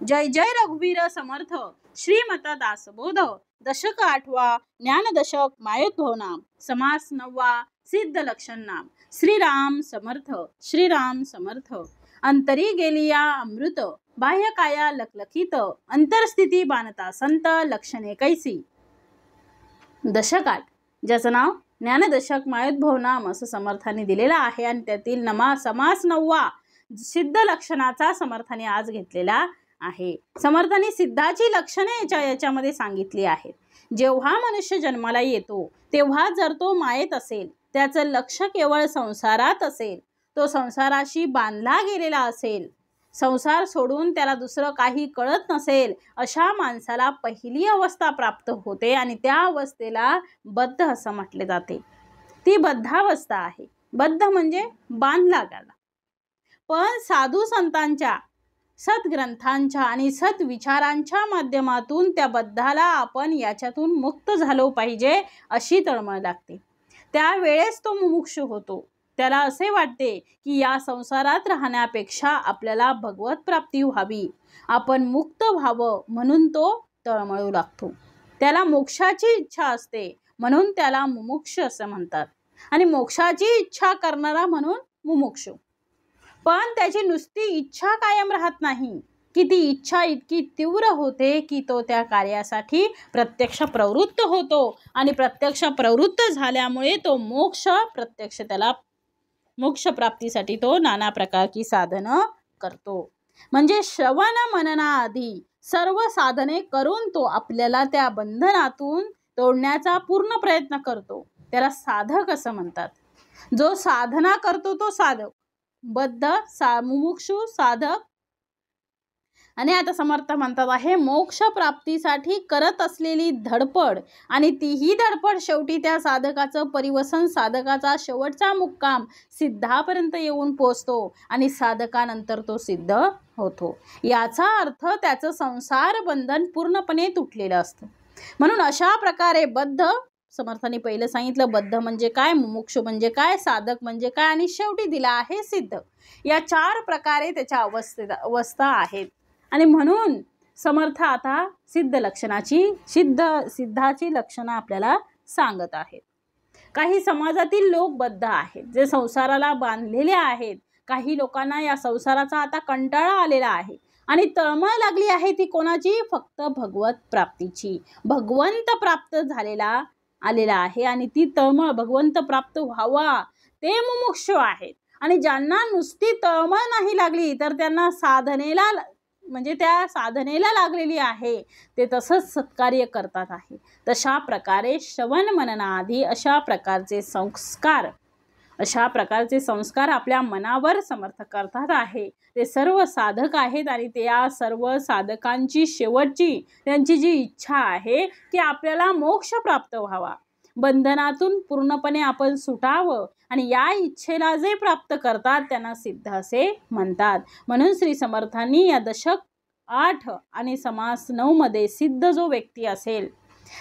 जय जय रघुवीर समर्थ श्रीमत दासबोध दशक 8वा ज्ञानदशक मायोद्भव नाम समास 9वा सिद्ध लक्षण नाम श्रीराम समर्थ श्रीराम समर्थ अंतरी गेलिया अमृत बाह्य काया लखलखित अंतरस्थिती बाणता संत लक्षणे कैसी। दशक 8 ज्याचं नाव ज्ञानदशक मायोद्भव नाम असं समर्थाने दिलेलं आहे आणि त्यातील समास 9वा सिद्ध लक्षणाचा समर्थाने आज घेतलेला आहे। समर्थाने सिद्धाची लक्षणे याच्यामध्ये सांगितली आहेत। जेव्हा मनुष्य जन्माला येतो तेव्हा जर तो मायेत असेल, त्याचं लक्ष केवळ संसारात असेल, तो संसाराशी बांधला गेलेला असेल, संसार सोडून त्याला दुसरं काही कळत नसेल, अशा माणसाला पहिली अवस्था प्राप्त होते आणि त्या अवस्थेला बद्ध असं म्हटले जाते। ती बद्धावस्था आहे। बद्ध म्हणजे बांधला गेला। पण साधू संतांच्या सद्ग्रंथांच्या आणि सद्विचारांच्या माध्यमातून त्या बद्धाला आपण याच्यातून मुक्त झालो पाहिजे अशी तळमळ लागते। त्यावेळेस तो मुमुक्षु होतो। त्याला असे वाटते की या संसारात राहण्यापेक्षा आपल्याला भगवत प्राप्ती व्हावी, आपण मुक्त व्हावं, म्हणून तो तळमळू लागतो। त्याला मोक्षाची इच्छा असते, म्हणून त्याला मुमुक्ष असं म्हणतात, आणि मोक्षाची इच्छा करणारा म्हणून मुमुक्षु। पण त्याची नुसती इच्छा कायम राहत नाही, की ती इच्छा इतकी तीव्र होते की तो त्या कार्यासाठी प्रत्यक्ष प्रवृत्त होतो आणि प्रत्यक्ष प्रवृत्त झाल्यामुळे तो त्याला मोक्ष प्राप्तीसाठी तो नाना प्रकारची साधनं करतो। म्हणजे श्रवण मननाआधी सर्व साधने करून तो आपल्याला त्या बंधनातून तोडण्याचा पूर्ण प्रयत्न करतो। त्याला साधक असं म्हणतात। जो साधना करतो तो साधक, बद्ध मुमुक्षु साधक। आणि आता समर्थ म्हणतात आहे मोक्ष प्राप्तीसाठी करत असलेली धडपड, आणि तीही धडपड शेवटी त्या साधकाचं परिवसन, साधकाचा शेवटचा मुक्काम सिद्धापर्यंत येऊन पोचतो आणि साधकानंतर तो सिद्ध होतो। याचा अर्थ त्याचं संसार बंधन पूर्णपणे तुटलेलं असतं। म्हणून अशा प्रकारे बद्ध, समर्थाने पहिलं सांगितलं बद्ध म्हणजे काय, मुमुक्षु म्हणजे काय, साधक म्हणजे काय, आणि शेवटी दिला आहे सिद्ध। या 4 प्रकारे त्याच्या अवस्था आहेत। आणि म्हणून समर्थ आता सिद्धाची लक्षणं आपल्याला सांगत आहेत। काही समाजातील लोक बद्ध आहेत, जे संसाराला बांधलेले आहेत। काही लोकांना या संसाराचा आता कंटाळा आलेला आहे आणि तळमळ लागली आहे ती कोणाची, फक्त भगवत प्राप्तीची। भगवंत प्राप्त आलेला आहे आणि ती तळमळ भगवंत प्राप्त व्हावा ते मुमुक्षु आहेत। आणि ज्यांना नुसती तळमळ नाही लागली तर त्यांना त्या साधनेला लागलेली आहे, ते तसंच सत्कार्य करतात आहे। तशा प्रकारे श्रवण मननाआधी अशा प्रकारचे संस्कार आपल्या मनावर समर्थ करतात आहे। ते सर्व साधक आहेत आणि ते या सर्व साधकांची शेवटची त्यांची जी इच्छा आहे की आपल्याला मोक्ष प्राप्त व्हावा, बंधनातून पूर्णपणे आपण सुटावं, आणि या इच्छेला जे प्राप्त करतात त्यांना सिद्ध असे म्हणतात। म्हणून श्री समर्थांनी या दशक 8 आणि समास 9 मध्ये सिद्ध जो व्यक्ती असेल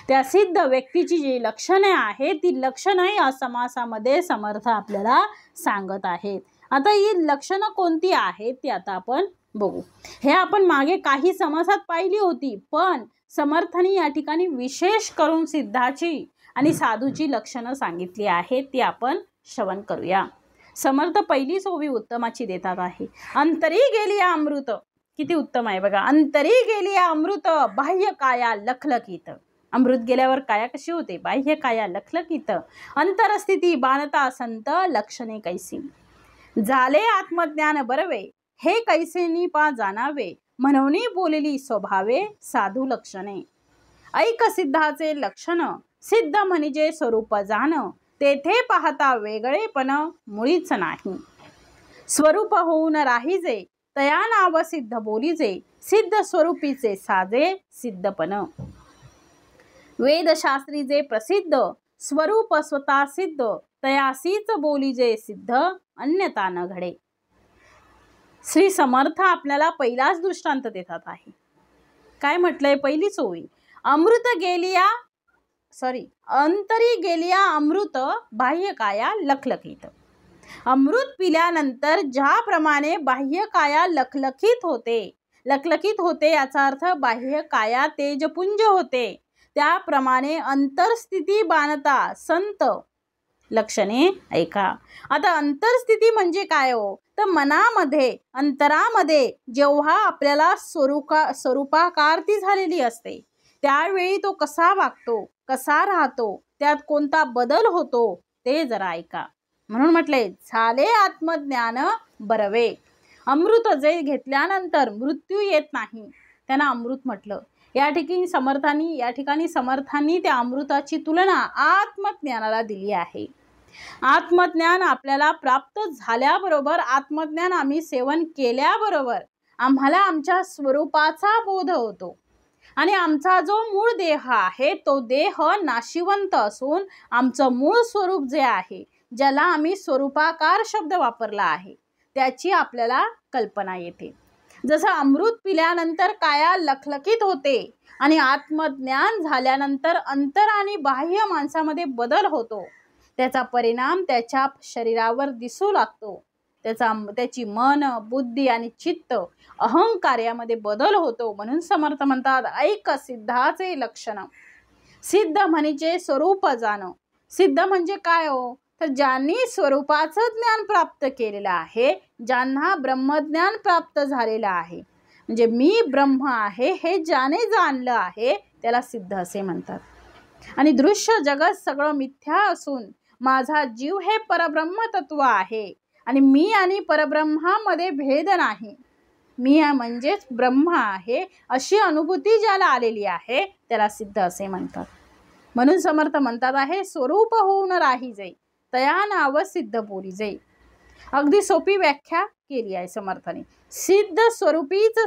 त्या सिद्ध व्यक्तीची जी लक्षणे आहेत ती लक्षणे या समासामध्ये समर्थ आपल्याला सांगत आहेत। आता ही लक्षणं कोणती आहेत ती आता आपण बघू। हे आपण मागे काही समासात पाहिली होती, पण समर्थांनी या ठिकाणी विशेष करून सिद्धाची आणि साधूची लक्षणं सांगितली आहेत, ती आपण श्रवण करूया। समर्थ पहिलीच ओवी उत्तमाची देतात आहे। अंतरी गेलिया अमृत, किती उत्तम आहे बघा। अंतरी गेलिया अमृत बाह्य काया लखलखित। अमृत गेल्यावर काया कशी होते, बाह्य काया लखलखित अंतरस्थिती बाणता संत लक्षणे कैसी। झाले आत्मज्ञान बरवे हे कैसेनी पा जाणावे, म्हणून बोलली स्वभावे साधू लक्षणे। ऐक सिद्धाचे लक्षण सिद्ध म्हणजे स्वरूप जाण, तेथे पाहता वेगळेपण मुळीच नाही। स्वरूप होऊन राहीजे तया नाव सिद्ध बोलीजे, सिद्ध स्वरूपीचे साजे सिद्धपण। वेदशास्त्री जे प्रसिद्ध स्वरूप स्वतः सिद्ध, तयासीच बोलीजे सिद्ध अन्यथा न घडे। श्री समर्थ आपल्याला पहिलाच दृष्टांत देतात आहे। काय म्हटलंय पहिलीच ओवी, अंतरी गेलिया अमृत बाह्य काया लखलखित। अमृत पिल्यानंतर ज्याप्रमाणे बाह्य काया लखलखित होते लखलखीत होते याचा अर्थ बाह्य काया तेजपुंज होते, त्याप्रमाणे अंतरस्थिती बाणता संत लक्षणे ऐका. आता अंतरस्थिती म्हणजे काय हो, तर मनामध्ये अंतरामध्ये जेव्हा आपल्याला स्वरूपाकारती झालेली असते त्यावेळी तो कसा वागतो, कसा राहतो, त्यात कोणता बदल होतो ते जरा ऐका. म्हणून म्हटले झाले आत्मज्ञान बरवे. अमृत जे घेतल्यानंतर मृत्यू येत नाही त्यांना अमृत म्हटलं. या ठिकाणी समर्थांनी त्या अमृताची तुलना आत्मज्ञानाला दिली आहे. आत्मज्ञान आपल्याला प्राप्त झाल्याबरोबर, आत्मज्ञान आम्ही सेवन केल्याबरोबर आम्हाला आमच्या स्वरूपाचा बोध होतो आणि आमचा जो मूळ देह आहे तो देह नाशिवंत असून आमचं मूळ स्वरूप जे आहे, ज्याला आम्ही स्वरूपाकार शब्द वापरला आहे, त्याची आपल्याला कल्पना येते. जसं अमृत पिल्यानंतर काया लखलखीत होते आणि आत्मज्ञान झाल्यानंतर अंतर आणि बाह्य माणसामध्ये बदल होतो, त्याचा परिणाम त्याच्या शरीरावर दिसू लागतो. त्याची मन, बुद्धी आणि चित्त, अहंकार्यामध्ये बदल होतो. म्हणून समर्थ म्हणतात ऐक सिद्धाचे लक्षण. सिद्ध म्हणजे स्वरूप जाणं. सिद्ध म्हणजे काय हो, तर ज्यांनी स्वरूपाचं ज्ञान प्राप्त केलेलं आहे, ज्यांना ब्रह्मज्ञान प्राप्त झालेलं आहे, म्हणजे मी ब्रह्म आहे हे ज्याने जाणलं आहे त्याला सिद्ध असे म्हणतात. आणि दृश्य जगत सगळं मिथ्या असून माझा जीव हे परब्रह्म तत्व आहे आणि मी आणि परब्रह्मामध्ये भेद नाही, मी म्हणजेच ब्रह्म आहे अशी अनुभूती ज्याला आलेली आहे त्याला सिद्ध असे म्हणतात. म्हणून समर्थ म्हणतात आहे स्वरूप होऊन राही जाई तया नाव सिद्ध बोली जाई. अगदी सोपी व्याख्या केली आहे समर्थाने. सिद्ध स्वरूपीच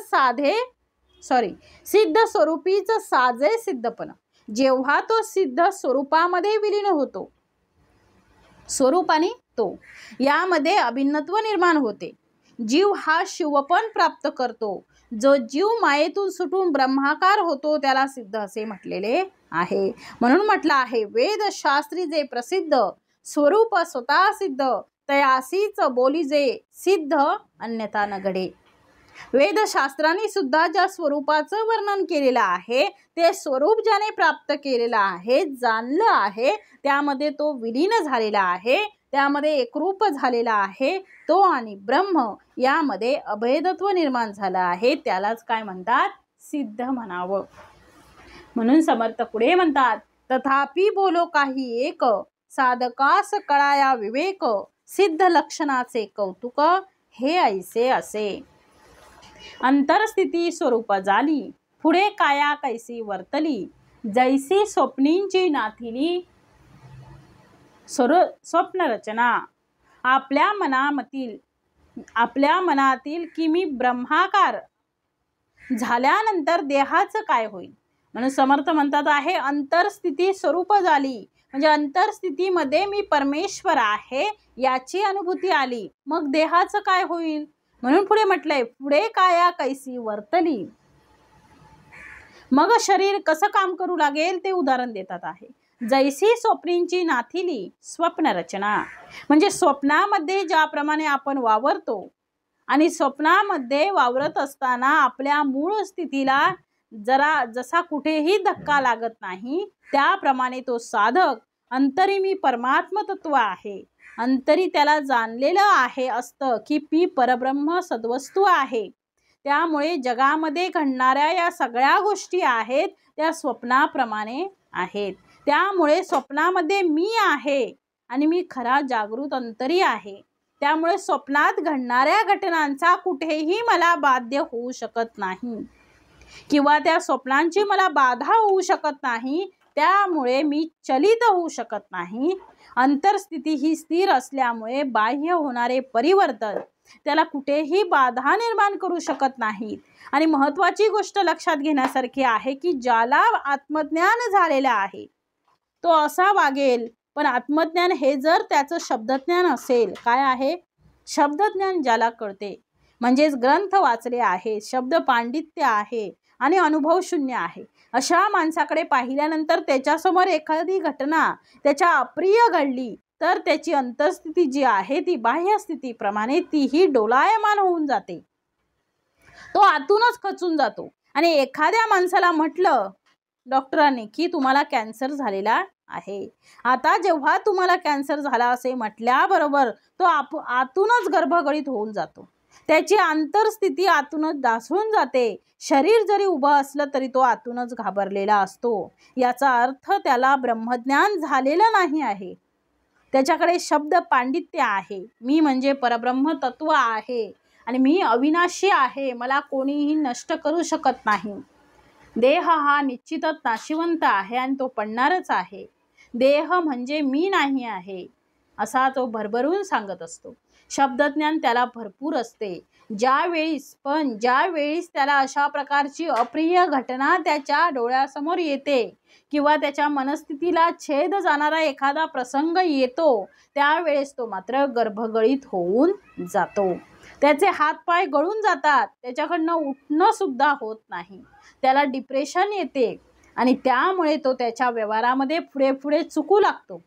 साजे सिद्धपण. जेव्हा तो सिद्ध स्वरूपामध्ये विलीन होतो, स्वरूप आणि तो यामध्ये अभिन्नत्व निर्माण होते. जीव हा शिवपण प्राप्त करतो. जो जीव मायेतून सुटून ब्रह्माकार होतो त्याला सिद्ध असे म्हटलेले आहे. म्हणून म्हटलं आहे वेदशास्त्री जे प्रसिद्ध स्वरूप स्वतः सिद्ध तयासीच बोली जे सिद्ध अन्यथा न घडे. वेदशास्त्रांनी सुद्धा ज्या स्वरूपाचं वर्णन केलेलं आहे ते स्वरूप ज्याने प्राप्त केलेलं आहे, जाणलं आहे, त्यामध्ये तो विलीन झालेला आहे, त्यामध्ये एकरूप झालेला आहे तो आणि ब्रह्म यामध्ये अभेदत्व निर्माण झालं आहे, त्यालाच काय म्हणतात, सिद्ध म्हणावं. म्हणून समर्थ पुढे म्हणतात तथापि बोलो काही एक साधकास कळाया विवेक सिद्ध लक्षणाचे कौतुक हे ऐसे असे. अंतरस्थिती स्वरूप झाली पुढे काया कैसी वर्तली जैसी स्वप्नींची नाथिली स्वप्न रचना. आपल्या मनातील की मी ब्रह्माकार झाल्यानंतर देहाचं काय होईल. म्हणून समर्थ म्हणतात आहे अंतरस्थिती स्वरूप झाली म्हणजे अंतरस्थितीमध्ये मी परमेश्वर आहे याची अनुभूती आली, मग देहाचं काय होईल. म्हणून पुढे म्हटलंय पुढे काया कैसी वर्तली, मग शरीर कसं काम करू लागेल ते उदाहरण देतात आहे. जैसी स्वप्नींची नाथिली स्वप्न रचना म्हणजे स्वप्नामध्ये ज्याप्रमाणे आपण वावरतो आणि स्वप्नामध्ये वावरत असताना आपल्या मूळ स्थितीला जसा कुठेही धक्का लागत नाही, त्याप्रमाणे तो साधक अंतरी मी परमात्म तत्व आहे, अंतरी त्याला जाणलेलं आहे असतं की मी परब्रह्म सद्वस्तू आहे. त्यामुळे जगामध्ये घडणाऱ्या या सगळ्या गोष्टी आहेत त्या स्वप्नाप्रमाणे आहेत. त्यामुळे स्वप्नामध्ये मी आहे आणि मी खरा जागृत अंतरी आहे. त्यामुळे स्वप्नात घडणाऱ्या घटनांचा कुठेही मला बाध्य होऊ शकत नाही किंवा त्या स्वप्नांची मला बाधा होऊ शकत नाही. त्यामुळे मी चलित होऊ शकत नाही. अंतरस्थिती ही स्थिर असल्यामुळे बाह्य होणारे परिवर्तन त्याला कुठेही बाधा निर्माण करू शकत नाहीत. आणि महत्त्वाची गोष्ट लक्षात घेण्यासारखी आहे की ज्याला आत्मज्ञान झालेलं आहे तो असा वागेल, पण आत्मज्ञान हे जर त्याचं शब्दज्ञान असेल, काय आहे शब्दज्ञान ज्याला कळते म्हणजेच ग्रंथ वाचले आहे, शब्द पांडित्य आहे आणि अनुभव शून्य आहे, अशा माणसाकडे पाहिल्यानंतर त्याच्यासमोर एखादी घटना त्याच्या अप्रिय घडली तर त्याची अंतरस्थिती जी आहे ती बाह्य स्थितीप्रमाणे तीही डोलायमान होऊन जाते. तो आतूनच खचून जातो. आणि एखाद्या माणसाला म्हटलं डॉक्टरांनी की तुम्हाला कॅन्सर झालेला आहे, आता जेव्हा तुम्हाला कॅन्सर झाला असे म्हटल्याबरोबर तो आतूनच गर्भगळीत होऊन जातो. त्याची अंतरस्थिती आतूनच ढासळून जाते. शरीर जरी उभं असलं तरी तो आतूनच घाबरलेला असतो. याचा अर्थ त्याला ब्रह्मज्ञान झालेलं नाही आहे. त्याच्याकडे शब्द पांडित्य आहे. मी म्हणजे परब्रह्म तत्व आहे आणि मी अविनाशी आहे, मला कोणीही नष्ट करू शकत नाही. देह हा निश्चितच नाशिवंत आहे आणि तो पडणारच आहे. देह म्हणजे मी नाही आहे असा तो भरभरून सांगत असतो. शब्दज्ञान त्याला भरपूर असते. ज्या वेळीस त्याला अशा प्रकारची अप्रिय घटना त्याच्या डोळ्यासमोर येते किंवा त्याच्या मनस्थितीला छेद जाणारा एखादा प्रसंग येतो, त्यावेळेस तो मात्र गर्भगळीत होऊन जातो. त्याचे हातपाय गळून जातात. त्याच्याकडनं उठणं सुद्धा होत नाही. त्याला डिप्रेशन येते आणि त्यामुळे तो त्याच्या व्यवहारामध्ये पुढे पुढे चुकू लागतो.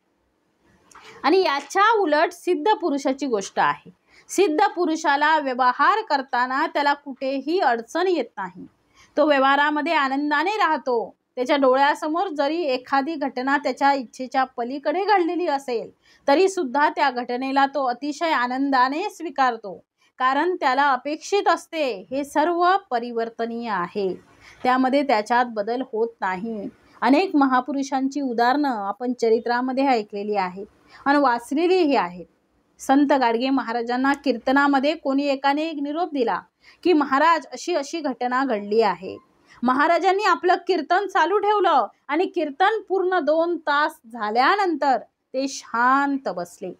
आणि याच्या उलट सिद्ध पुरुषाची गोष्ट आहे. सिद्ध पुरुषाला व्यवहार करताना त्याला कुठेही अडचण येत नाही. तो व्यवहारामध्ये आनंदाने राहतो. त्याच्या डोळ्यासमोर जरी एखादी घटना त्याच्या इच्छेच्या पलीकडे घडलेली असेल तरी सुद्धा त्या घटनेला तो अतिशय आनंदाने स्वीकारतो. कारण त्याला अपेक्षित असते हे सर्व परिवर्तनीय आहे, त्यामध्ये त्याच्यात बदल होत नाही. अनेक महापुरुषांची उदाहरणं आपण चरित्रामध्ये ऐकलेली आहेत आणि वाचलेलीही आहेत. संत गाडगे महाराजांना कीर्तनामध्ये कोणी एकाने एक निरोप दिला की महाराज अशी अशी घटना घडली आहे. महाराजांनी आपलं कीर्तन चालू ठेवलं आणि कीर्तन पूर्ण 2 तास झाल्यानंतर ते शांत बसले.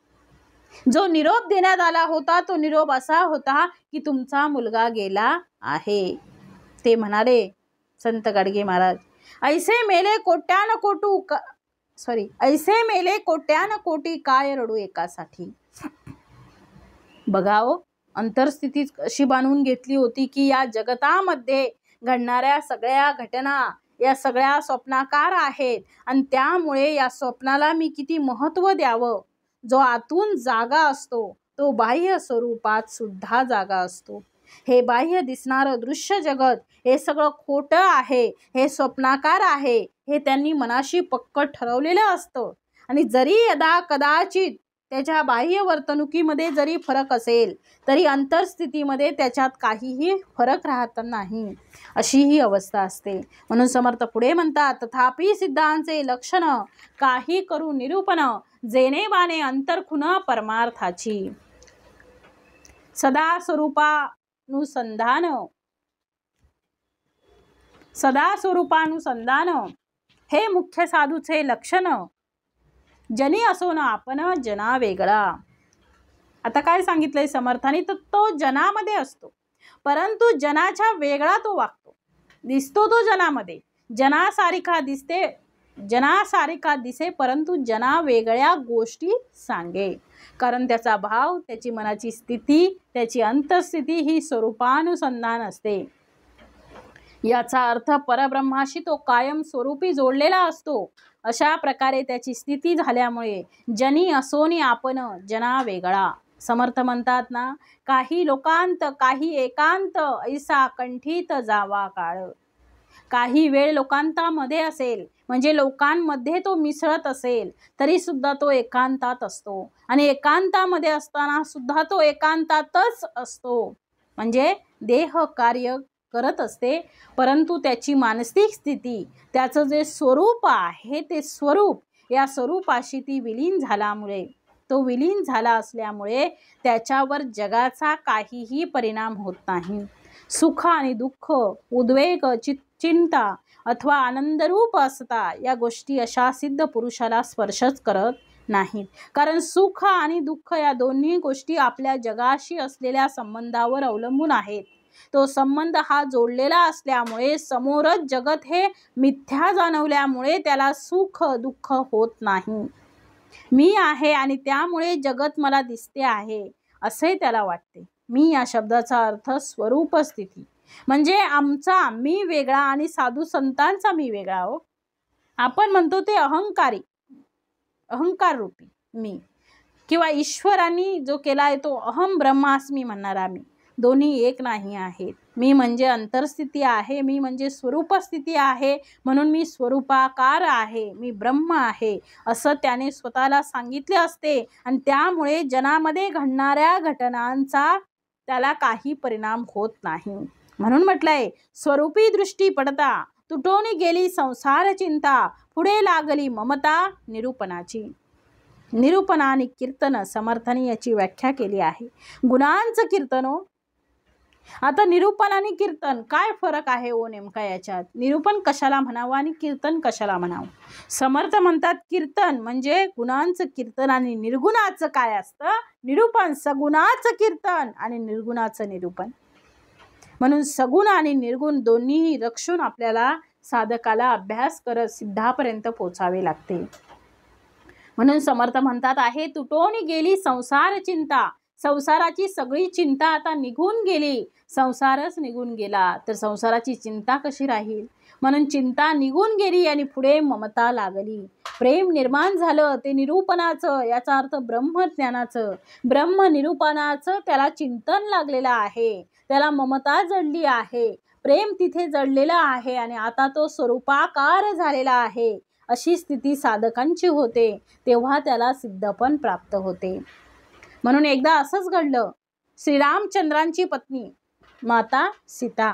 जो निरोप देण्यात आला होता तो निरोप असा होता की तुमचा मुलगा गेला आहे. ते म्हणाले संत गाडगे महाराज, ऐसे मेले कोट्यान कोटी काय रडू एकासाठी. बघाओ, अंतरस्थिती अशी बांधून घेतली होती की या जगतामध्ये घडणाऱ्या सगळ्या घटना या सगळ्या स्वप्नाकार आहेत आणि त्यामुळे या स्वप्नाला मी किती महत्त्व द्यावं. जो आतून जागा असतो तो बाह्य स्वरूपात सुद्धा जागा असतो. हे बाह्य दिसणारं दृश्य जगत हे सगळं खोटं आहे, हे स्वप्नाकार आहे, हे त्यांनी मनाशी पक्क ठरवलेलं असतं. आणि जरी यदा कदाचित त्याच्या बाह्य वर्तणुकीमध्ये जरी फरक असेल तरी अंतरस्थितीमध्ये त्याच्यात काहीही फरक राहत नाही, अशी ही अवस्था असते. म्हणून समर्थ पुढे म्हणतात, तथापि सिद्धांचे लक्षण काही करू निरूपण, जेने बाने अंतर्खुन परमार्थाची. सदा स्वरूपानुसंधान हे मुख्य साधूचे लक्षण. जनी असो ना आपण जना वेगळा. आता काय सांगितलंय समर्थाने, तर तो जनामध्ये असतो परंतु जनाच्या वेगळा तो वागतो. दिसतो तो जनामध्ये, जनासारिखा दिसे परंतु जना वेगळ्या गोष्टी सांगे. कारण त्याचा भाव, त्याची मनाची स्थिती, त्याची अंतस्थिती ही स्वरूपानुसंधान असते. याचा अर्थ परब्रह्माशी तो कायम स्वरूपी जोडलेला असतो. अशा प्रकारे त्याची स्थिती झाल्यामुळे जनी असोनी आपण जना वेगळा. समर्थ म्हणतात ना, काही लोकांत काही एकांत ऐसा कंठीत जावा काळ. काही वेळ लोकांतामध्ये असेल म्हणजे लोकांमध्ये तो मिसळत असेल तरी सुद्धा तो एकांतात असतो आणि एकांतामध्ये असताना सुद्धा तो एकांतातच असतो. म्हणजे देह कार्य करत असते परंतु त्याची मानसिक स्थिती, त्याचं जे स्वरूप आहे ते स्वरूप, या स्वरूपाशी ती विलीन झाला असल्यामुळे त्याच्यावर जगाचा काहीही परिणाम होत नाही. सुख आणि दुःख, उद्वेग, चिंता अथवा आनंदरूप असता या गोष्टी अशा सिद्ध पुरुषाला स्पर्शच करत नाहीत. कारण सुख आणि दुःख या दोन्ही गोष्टी आपल्या जगाशी असलेल्या संबंधावर अवलंबून आहेत. तो संबंध हा जोडलेला असल्यामुळे समोरच जगत हे मिथ्या जाणवल्यामुळे त्याला सुख दुःख होत नाही. मी आहे आणि त्यामुळे जगत मला दिसते आहे असे त्याला वाटते. मी या शब्दाचा अर्थ स्वरूप स्थिती म्हणजे आमचा मी वेगळा आणि साधू संतांचा मी वेगळा. हो, आपण म्हणतो ते अहंकार रूपी मी किंवा ईश्वरांनी जो केला आहे तो अहम ब्रह्मास्मी म्हणणारा मी, दोन्ही एक नाही आहेत. मी म्हणजे अंतरस्थिती आहे, मी म्हणजे स्वरूपस्थिती आहे, म्हणून मी स्वरूपाकार आहे, मी ब्रह्म आहे, असं त्याने स्वतःला सांगितले असते. आणि त्यामुळे जनामध्ये घडणाऱ्या घटनांचा त्याला काही परिणाम होत नाही. म्हणून म्हटलंय, स्वरूपी दृष्टी पडता तुटोनी गेली संसार चिंता, पुढे लागली ममता निरूपणाची. निरूपण आणि कीर्तन समर्थाने याची व्याख्या केली आहे. गुणांचं कीर्तनो. आता निरूपण आणि कीर्तन काय फरक आहे हो नेमका याच्यात? निरूपण कशाला म्हणावं आणि कीर्तन कशाला म्हणावं? समर्थ म्हणतात कीर्तन म्हणजे गुणांचं कीर्तन, आणि निर्गुणाचं काय असतं? निरूपण. सगुणाचं कीर्तन आणि निर्गुणाचं निरूपण. म्हणून सगुण आणि निर्गुण दोन्ही रक्षून आपल्याला साधकाला अभ्यास करत सिद्धापर्यंत पोचावे लागते. म्हणून समर्थ म्हणतात आहे, तुटोनी गेली संसार चिंता. संसाराची सगळी चिंता आता निघून गेली. संसारच निघून गेला तर संसाराची चिंता कशी राहील? म्हणून चिंता निघून गेली आणि पुढे ममता लागली. प्रेम निर्माण झालं, ते निरूपणाचं, याचा अर्थ ब्रह्मज्ञानाचं, ब्रह्म निरूपणाचं त्याला चिंतन लागलेलं आहे, त्याला ममता जडली आहे, प्रेम तिथे जडलेलं आहे आणि आता तो स्वरूपाकार झालेला आहे. अशी स्थिती साधकांची होते, तेव्हा त्याला सिद्धपण प्राप्त होते. म्हणून एकदा असंच घडलं. श्रीरामचंद्रांची पत्नी माता सीता,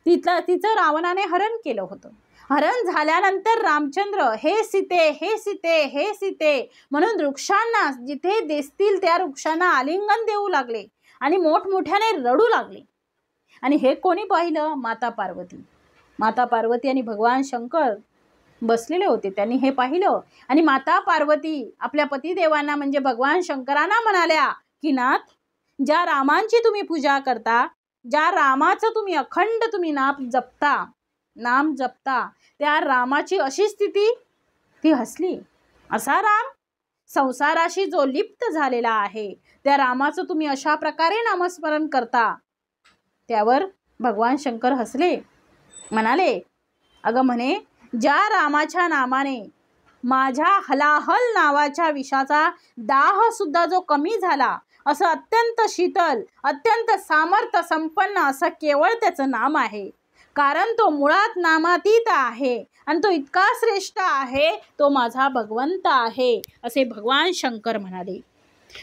तिचं रावणाने हरण केलं होतं. हरण झाल्यानंतर रामचंद्र हे सीते, हे सीते, हे सीते म्हणून वृक्षांना जिथे दिसतील त्या वृक्षांना आलिंगन देऊ लागले आणि मोठमोठ्याने रडू लागले. आणि हे कोणी पाहिलं? माता पार्वती. माता पार्वती आणि भगवान शंकर बसलेले होते, त्यांनी हे पाहिलं. आणि माता पार्वती आपल्या पतिदेवांना म्हणजे भगवान शंकरांना म्हणाल्या की नाथ, ज्या रामांची तुम्ही पूजा करता, ज्या रामाचं तुम्ही अखंड तुम्ही नाम जपता, त्या रामाची अशी स्थिती. ती हसली. असा राम संसाराशी जो लिप्त झालेला आहे, त्या रामाचं तुम्ही अशा प्रकारे नामस्मरण करता. त्यावर भगवान शंकर हसले, म्हणाले, अगं म्हणे, ज्या रामाच्या नामाने माझ्या हलाहल नावाच्या विषाचा दाह सुद्धा जो कमी झाला, असं अत्यंत शीतल, अत्यंत सामर्थ्य संपन्न असं केवळ त्याचं नाम आहे. कारण तो मुळात नामातीत आहे आणि तो इतका श्रेष्ठ आहे, तो माझा भगवंत आहे, असे भगवान शंकर म्हणाले.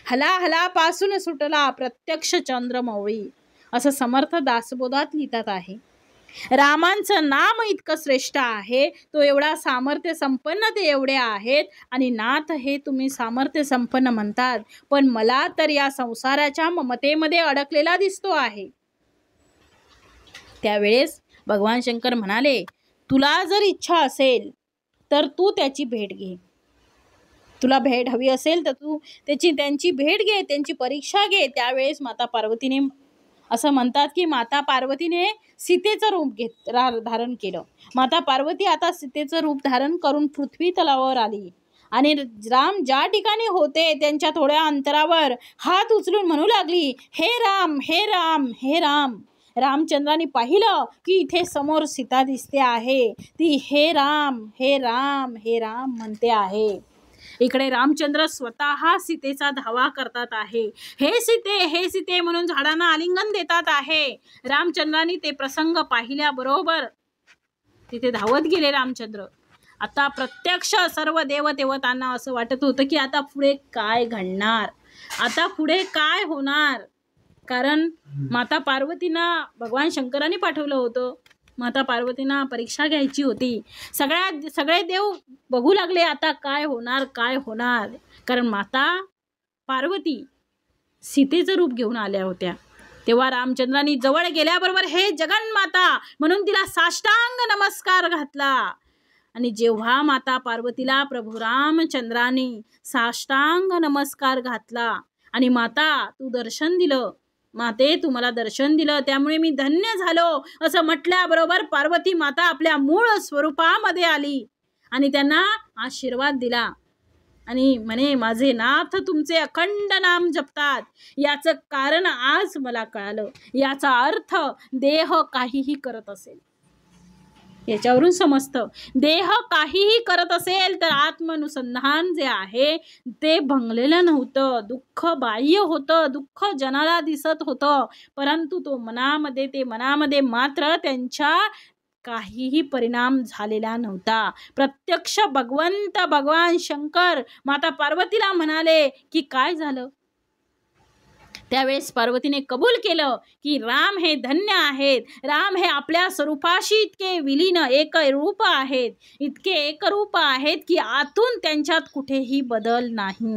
हलाहलापासून सुटला प्रत्यक्ष चंद्रमौळी, असं समर्थ दासबोधात लिहितात आहे. रामांचं नाम इतकं श्रेष्ठ आहे, तो एवढा सामर्थ्य संपन्न ते एवढे आहेत. आणि नाथ हे तुम्ही सामर्थ्य संपन्न म्हणतात, पण मला तर या संसाराच्या ममतेमध्ये अडकलेला दिसतो आहे. त्यावेळेस भगवान शंकर म्हणाले, तुला जर इच्छा असेल तर तू त्याची भेट घे. तुला भेट हवी असेल तर तू त्यांची भेट घे, त्यांची परीक्षा घे. त्यावेळेस माता पार्वतीने, असं म्हणतात की माता पार्वतीने सीतेचं रूप धारण केलं. माता पार्वती आता सीतेचं रूप धारण करून पृथ्वी तलावावर आली आणि राम ज्या ठिकाणी होते त्यांच्या थोड्या अंतरावर हात उचलून म्हणू लागली, हे राम, हे राम, हे राम. रामचंद्राने पाहिलं की इथे समोर सीता दिसते आहे, ती हे राम, हे राम, हे राम म्हणते आहे. इकडे रामचंद्र स्वतः सीतेचा धावा करतात आहे, हे सीते, हे सीते म्हणून झाडांना आलिंगन देतात आहे. रामचंद्राने ते प्रसंग पाहिल्याबरोबर तिथे धावत गेले रामचंद्र. आता प्रत्यक्ष सर्व देवदेवतांना असं वाटत होतं की आता पुढे काय घडणार, आता पुढे काय होणार. कारण माता पार्वतींना भगवान शंकरांनी पाठवलं होतं, माता पार्वतींना परीक्षा घ्यायची होती. सगळे देव बघू लागले आता काय होणार, काय होणार. कारण माता पार्वती सीतेचं रूप घेऊन आल्या होत्या. तेव्हा रामचंद्रांनी जवळ गेल्याबरोबर हे जगन्माता म्हणून तिला साष्टांग नमस्कार घातला. आणि जेव्हा माता पार्वतीला प्रभू रामचंद्रांनी साष्टांग नमस्कार घातला आणि माता तू दर्शन दिलं, माते तू मला दर्शन दिलं, त्यामुळे मी धन्य झालो असं म्हटल्याबरोबर पार्वती माता आपल्या मूळ स्वरूपामध्ये आली आणि त्यांना आशीर्वाद दिला आणि म्हणे, माझे नाथ तुमचे अखंड नाम जपतात. याचं कारण आज मला कळालं. याचा अर्थ देह काहीही करत असेल, याच्यावरून समजतं देह काहीही करत असेल तर आत्मानुसंधान जे आहे ते भंगलेलं नव्हतं. दुःख बाह्य होतं, दुःख जनाला दिसत होतं, परंतु तो मनामध्ये मात्र त्यांच्या काहीही परिणाम झालेला नव्हता. प्रत्यक्ष भगवान शंकर माता पार्वतीला म्हणाले की काय झालं. त्यावेळेस पार्वतीने कबूल केलं की राम हे धन्य आहेत, राम हे आपल्या स्वरूपाशी इतके विलीन एकरूप आहेत, इतके एकरूप आहेत की आतून त्यांच्यात कुठेही बदल नाही.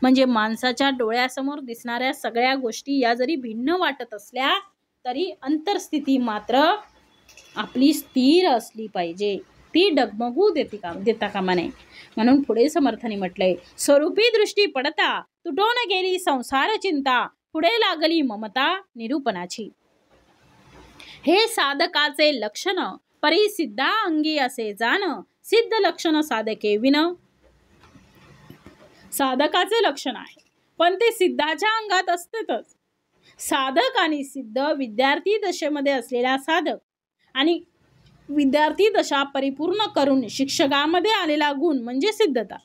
म्हणजे माणसाच्या डोळ्यासमोर दिसणाऱ्या सगळ्या गोष्टी या जरी भिन्न वाटत असल्या तरी अंतरस्थिती मात्र आपली स्थिर असली पाहिजे, ती डगमगू देता कामा नये. म्हणून पुढे समर्थाने म्हटलंय, स्वरूपी दृष्टी पडता तुटून गेली संसार चिंता, पुढे लागली ममता निरूपणाची. हे साधकाचे लक्षण परी सिद्धा अंगी असे जाण, सिद्ध लक्षण साधके विन. साधकाचे लक्षण आहे पण ते सिद्धाच्या अंगात असतेच. साधक आणि सिद्ध विद्यार्थी दशेमध्ये असलेला साधक आणि विद्यार्थी दशा परिपूर्ण करून शिक्षकामध्ये आलेला गुण म्हणजे सिद्धता.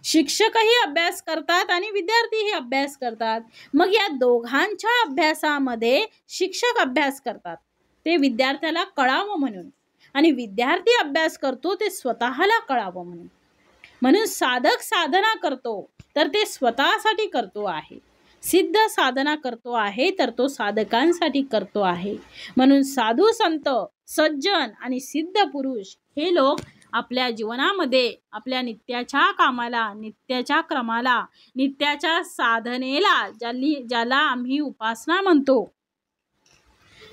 शिक्षकही अभ्यास करतात आणि विद्यार्थीही अभ्यास करतात. मग या दोघांच्या अभ्यासामध्ये शिक्षक अभ्यास करतात ते विद्यार्थ्याला कळावं म्हणून, आणि विद्यार्थी अभ्यास करतो ते स्वतःला कळावं म्हणून. म्हणून साधक साधना करतो तर ते स्वतःसाठी करतो आहे, सिद्ध साधना करतो आहे तर तो साधकांसाठी करतो आहे. म्हणून साधू संत सज्जन आणि सिद्ध पुरुष हे लोक आपल्या जीवनामध्ये आपल्या नित्याच्या कामाला, नित्याच्या क्रमाला, नित्याच्या साधनेला, ज्याला आम्ही उपासना म्हणतो,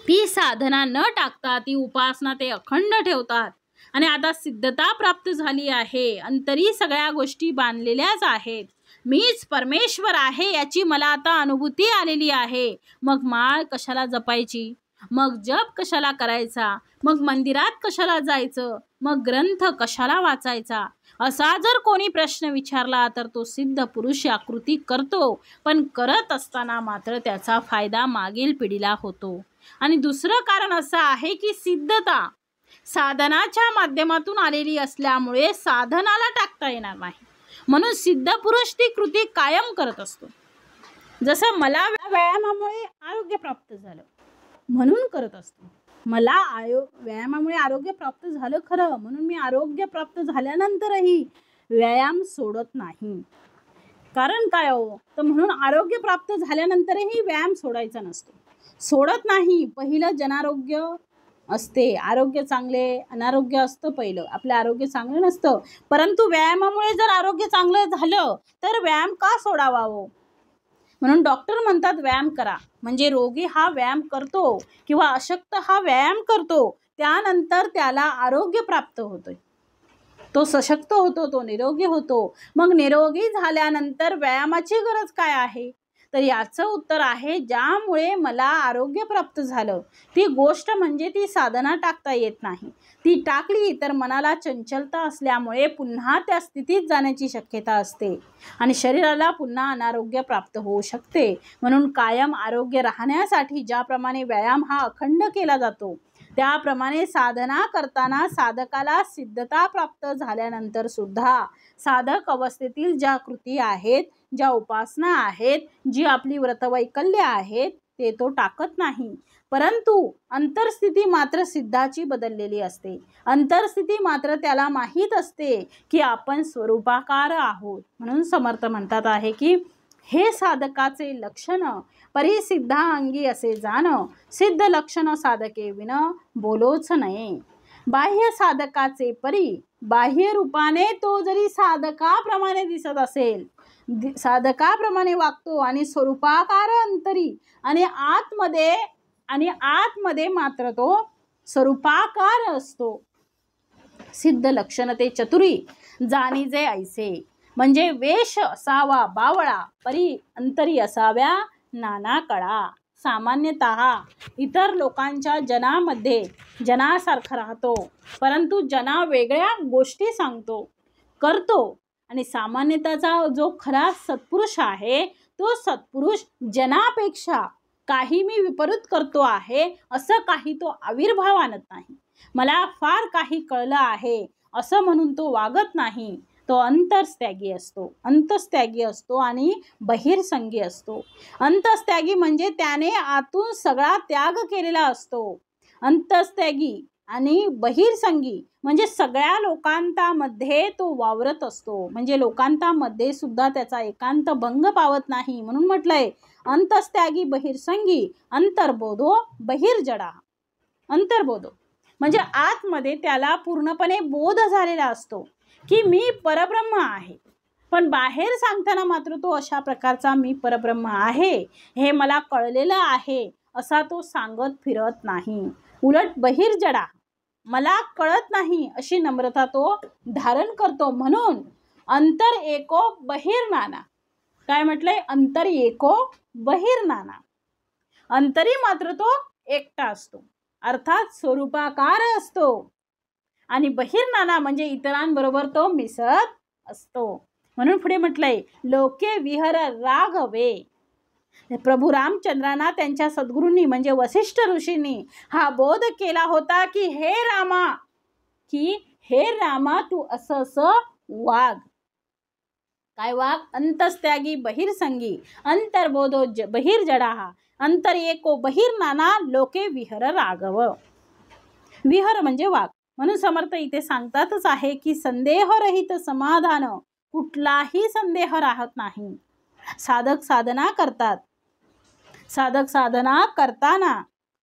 ती साधना न टाकता ती उपासना ते अखंड ठेवतात. आणि आता सिद्धता प्राप्त झाली आहे, अंतरी सगळ्या गोष्टी बांधलेल्याच आहेत, मीच परमेश्वर आहे याची मला आता अनुभूती आलेली आहे. मग माळ कशाला जपायची, मग जप कशाला करायचा, मग मंदिरात कशाला जायचं, मग ग्रंथ कशाला वाचायचा, असा जर कोणी प्रश्न विचारला तर तो सिद्ध पुरुष आकृती करतो, पण करत असताना मात्र त्याचा फायदा मागील पिढीला होतो. आणि दुसरं कारण असं आहे की सिद्धता साधनाच्या माध्यमातून आलेली असल्यामुळे साधनाला टाकता येणार नाही. म्हणून सिद्ध पुरुष ती कृती कायम करत असतो. जसं मला व्यायामामुळे आरोग्य प्राप्त झालं म्हणून करत असतो. मला व्यायामामुळे आरोग्य प्राप्त झालं खरं, म्हणून मी आरोग्य प्राप्त झाल्यानंतरही व्यायाम सोडत नाही. कारण काय हो, तर म्हणून आरोग्य प्राप्त झाल्यानंतरही व्यायाम सोडायचा नसतो, सोडत नाही. पहिलं जनारोग्य असते, आरोग्य चांगले, अनारोग्य असतं पहिलं, आपलं आरोग्य चांगलं नसतं. परंतु व्यायामामुळे जर आरोग्य चांगलं झालं तर व्यायाम का सोडावा हो. म्हणून डॉक्टर म्हणतात व्यायाम करा, म्हणजे रोगी हा व्यायाम करतो किंवा अशक्त हा व्यायाम करतो, त्यानंतर त्याला आरोग्य प्राप्त होतं, तो सशक्त होतो, तो निरोगी होतो. मग निरोगी झाल्यानंतर व्यायामाची गरज काय आहे, तर याचं उत्तर आहे ज्यामुळे मला आरोग्य प्राप्त झालं ती गोष्ट म्हणजे ती साधना टाकता येत नाही. ती टाकली तर मनाला चंचलता असल्यामुळे पुन्हा त्या स्थितीत जाण्याची शक्यता असते आणि शरीराला पुन्हा अनारोग्य प्राप्त होऊ शकते. म्हणून कायम आरोग्य राहण्यासाठी ज्याप्रमाणे व्यायाम हा अखंड केला जातो, त्याप्रमाणे साधना करताना साधकाला सिद्धता प्राप्त झाल्यानंतर सुद्धा साधक अवस्थेतील ज्या कृती आहेत, ज्या उपासना आहेत, जी आपली व्रतवैकल्य आहेत ते तो टाकत नाही. परंतु अंतरस्थिती मात्र सिद्धाची बदललेली असते. अंतरस्थिती मात्र त्याला माहीत असते की आपण स्वरूपाकार आहोत. म्हणून समर्थ म्हणतात आहे की हे साधकाचे लक्षण परिसिद्धा अंगी असे जाण, सिद्ध लक्षण साधके विन बोलोच नये. बाह्य साधकाचे परी, बाह्य रूपाने तो जरी साधकाप्रमाणे दिसत असेल, साधकाप्रमाणे वागतो आणि स्वरूपाकार अंतरी आणि आतमध्ये मात्र तो स्वरूपाकार असतो. सिद्ध लक्षण ते चतुरी जाणीजे ऐसे, म्हणजे वेश असावा बावळा, परी अंतरी असाव्या नाना कळा. सामान्यतः इतर लोकांच्या जनामध्ये जनासारखा राहतो, परंतु जना वेगळ्या गोष्टी सांगतो, करतो. आणि सामान्यताचा जो खरा सत्पुरुष आहे तो सत्पुरुष जनापेक्षा काही मी विपरीत करतो आहे असं काही तो आविर्भाव आणत नाही. मला फार काही कळलं आहे असं म्हणून तो वागत नाही. तो अंतस्त्यागी असतो. अंतस्त्यागी असतो आणि बहिर्संगी असतो. अंतस्त्यागी म्हणजे त्याने आतून सगळा त्याग केलेला असतो. अंतस्त्यागी आणि बहिर्संगी म्हणजे सगळ्या लोकांतामध्ये तो वावरत असतो. म्हणजे लोकांतामध्ये सुद्धा त्याचा एकांत भंग पावत नाही. म्हणून म्हटलंय अंतस्त्यागी बहिर्संगी अंतर्बोधो बहिर्जडा. अंतर्बोधो म्हणजे आतमध्ये त्याला पूर्णपणे बोध झालेला असतो की मी परब्रह्म आहे. पण बाहेर सांगताना मात्र तो अशा प्रकारचा मी परब्रह्म आहे, हे मला कळलेलं आहे असा तो सांगत फिरत नाही. उलट बहिर्जडा, मला कळत नाही अशी नम्रता तो धारण करतो. म्हणून अंतर एको बहिर्नाना. काय म्हटलंय? अंतर एको बहिर्नाना. अंतरी मात्र तो एकटा असतो, अर्थात स्वरूपाकार असतो. आणि बहिर्नाना म्हणजे इतरांबरोबर तो मिसळत असतो. म्हणून पुढे म्हटलंय लोके विहर राघवे. प्रभू रामचंद्रांना त्यांच्या सद्गुरूंनी म्हणजे वसिष्ठ ऋषींनी हा बोध केला होता की हे रामा तू असं असं वाग. काय वाग? अंतस्त्यागी बहिर्संगी अंतर्बोधो बहिर्जडा अंतर एको बहिर्नाना लोके विहर राघव. विहर म्हणजे वाग. म्हणून समर्थ इथे सांगतातच आहे की संदेहरहित समाधान, कुठलाही संदेह राहत नाही. साधक साधना करतात. साधक साधना करताना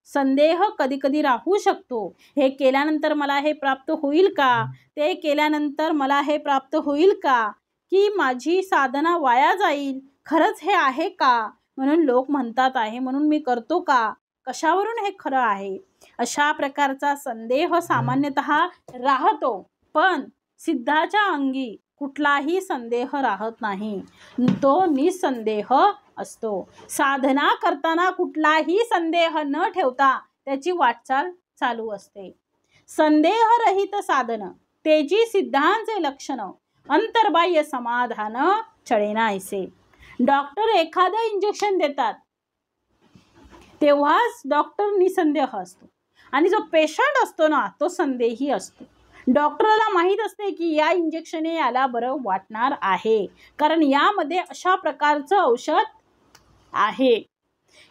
संदेह कधी कधी राहू शकतो. हे केल्यानंतर मला हे प्राप्त होईल का? ते केल्यानंतर मला हे प्राप्त होईल का? की माझी साधना वाया जाईल? खरंच हे आहे का? म्हणून लोक म्हणतात आहे म्हणून मी करतो का? कशावरून हे खरं आहे? अशा प्रकारचा संदेह सामान्यतः राहतो. पण सिद्धाच्या अंगी कुठलाही संदेह राहत नाही. तो निसंदेह असतो. साधना करताना कुठलाही संदेह न ठेवता त्याची वाटचाल चालू असते. संदेहरहित साधन तेजी सिद्धांचे लक्षण अंतर्बाह्य समाधान चळेना ऐसे. डॉक्टर एखादं इंजेक्शन देतात तेव्हाच डॉक्टर निसंदेह असतो आणि जो पेशंट असतो ना तो संदेही असतो. डॉक्टरला माहीत असते की या इंजेक्शनने याला बरं वाटणार आहे, कारण यामध्ये अशा प्रकारचं औषध आहे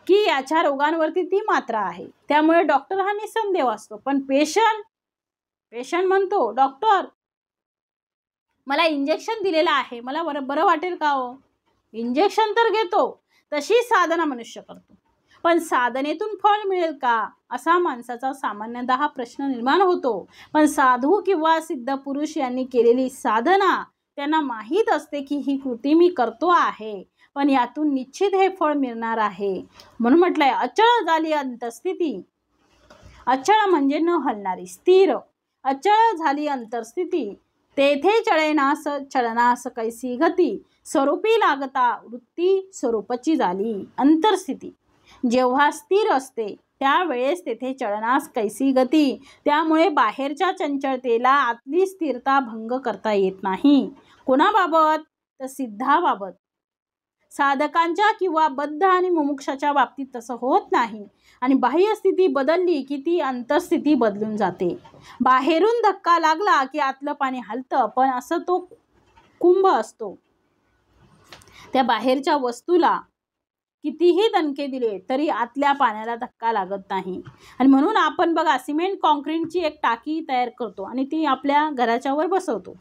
की याच्या रोगांवरती ती मात्रा आहे. त्यामुळे डॉक्टर हा निसंदेह असतो. पण पेशंट म्हणतो डॉक्टर मला इंजेक्शन दिलेलं आहे, मला बरं वाटेल का हो? इंजेक्शन तर घेतो. तशी साधना मनुष्य करतो, पण साधनेतून फळ मिळेल का असा माणसाचा सामान्यतः प्रश्न निर्माण होतो. पण साधू किंवा सिद्ध पुरुष यांनी केलेली साधना त्यांना माहीत असते की ही कृती मी करतो आहे, पण यातून निश्चित हे फळ मिळणार आहे. म्हणून म्हटलंय अचळ झाली अंतस्थिती. अचळ म्हणजे न हलणारी, स्थिर. अचळ झाली अंतर्स्थिती तेथे चळेनास चलनास कैसी गती. स्वरूपी लागता वृत्ती स्वरूपाची झाली अंतर्स्थिती. जेव्हा स्थिर असते त्यावेळेस तेथे चलनास कैसी गती. त्यामुळे बाहेरच्या चंचलतेला आतली स्थिरता भंग करता येत नाही. कोणाबाबत? तर सिद्धाबाबत. साधकांच्या किंवा बद्ध आणि मुमुक्षाच्या बाबतीत तसं होत नाही. आणि बाह्य स्थिती बदलली की ती अंतर्स्थिती बदलून जाते. बाहेरून धक्का लागला की आतलं पाणी हलतं, पण असं तो कुंभ असतो. त्या बाहेरच्या वस्तूला कितीही दणके दिले तरी आतल्या पाण्याला धक्का लागत नाही. आणि म्हणून आपण बघा सिमेंट कॉन्क्रीटची एक टाकी तयार करतो आणि ती आपल्या घराच्या वर बसवतो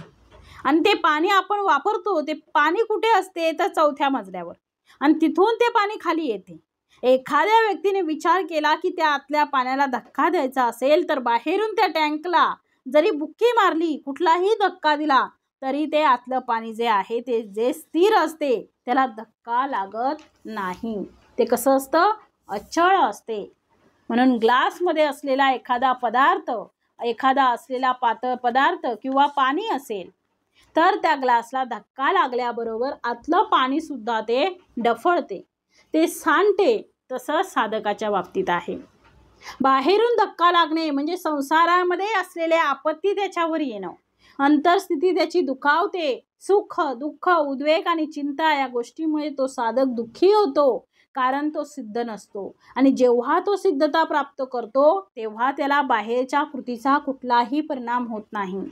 आणि ते पाणी आपण वापरतो. ते पाणी कुठे असते? तर 4थ्या मजल्यावर, आणि तिथून ते पाणी खाली येते. एखाद्या व्यक्तीने विचार केला की त्या आतल्या पाण्याला धक्का द्यायचा असेल तर बाहेरून त्या टँकला जरी बुक्की मारली, कुठलाही धक्का दिला तरी ते आतलं पाणी जे आहे ते जे स्थिर असते त्याला धक्का लागत नाही. ते कसं असतं? अचळ असते. म्हणून ग्लासमध्ये असलेला एखादा पदार्थ, एखादा असलेला पातळ पदार्थ किंवा पाणी असेल तर त्या ग्लासला धक्का लागल्याबरोबर आतलं पाणी सुद्धा ते डफळते, ते सांडते. तसं साधकाच्या बाबतीत आहे. बाहेरून धक्का लागणे म्हणजे संसारामध्ये असलेले आपत्ती त्याच्यावर येणं. अंतर्स्थिती त्याची दुखावते. सुख, दुःख, उद्वेग आणि चिंता या गोष्टीमुळे तो साधक दुःखी होतो. कारण तो सिद्ध नसतो. आणि जेव्हा तो सिद्धता प्राप्त करतो तेव्हा त्याला बाहेरच्या कृतीचा कुठलाही परिणाम होत नाही.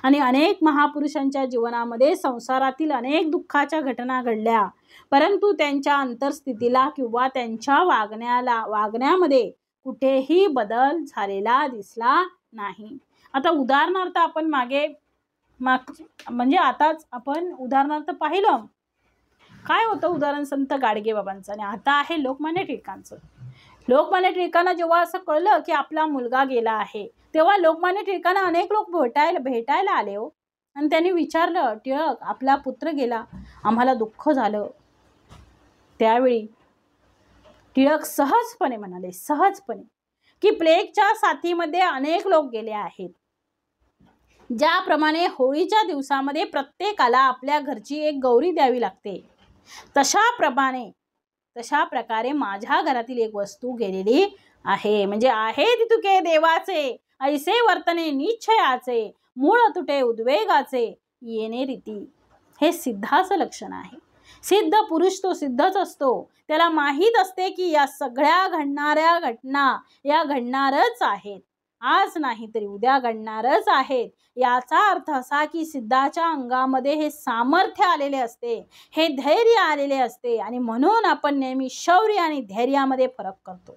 आणि अनेक महापुरुषांच्या जीवनामध्ये संसारातील अनेक दुःखाच्या घटना घडल्या, परंतु त्यांच्या अंतर्स्थितीला किंवा त्यांच्या वागण्यामध्ये कुठेही बदल झालेला दिसला नाही. आता उदाहरणार्थ आपण म्हणजे आताच आपण उदाहरणार्थ पाहिलं. काय होतं उदाहरण संत गाडगे बाबांचं आणि आता आहे लोकमान्य टिळकांचं. लोकमान्य टिळकांना जेव्हा असं कळलं की आपला मुलगा गेला आहे, तेव्हा लोकमान्य टिळकांना अनेक लोक भेटायला आले हो. आणि त्यांनी विचारलं, टिळक आपला पुत्र गेला, आम्हाला दुःख झालं. त्यावेळी टिळक सहजपणे म्हणाले, की प्लेगच्या साथीमध्ये अनेक लोक गेले आहेत. ज्याप्रमाणे होळीच्या दिवसामध्ये प्रत्येकाला आपल्या घरची एक गौरी द्यावी लागते, तशा प्रकारे माझ्या घरातील एक वस्तू गेलेली आहे. म्हणजे आहे ती तुके देवाचे, ऐसे वर्तने निश्चयाचे, मूळ तुटे उद्वेगाचे, येणे रीती. हे सिद्धाचं लक्षण आहे. सिद्ध पुरुष तो सिद्धच असतो. त्याला माहीत असते की या सगळ्या घडणाऱ्या घटना या घडणारच आहेत, आज नाही तरी उद्या घडणारच आहेत. याचा अर्थ असा की सिद्धाच्या अंगामध्ये हे सामर्थ्य आलेले असते, हे धैर्य आलेले असते. आणि म्हणून आपण नेहमी शौर्य आणि धैर्यामध्ये फरक करतो.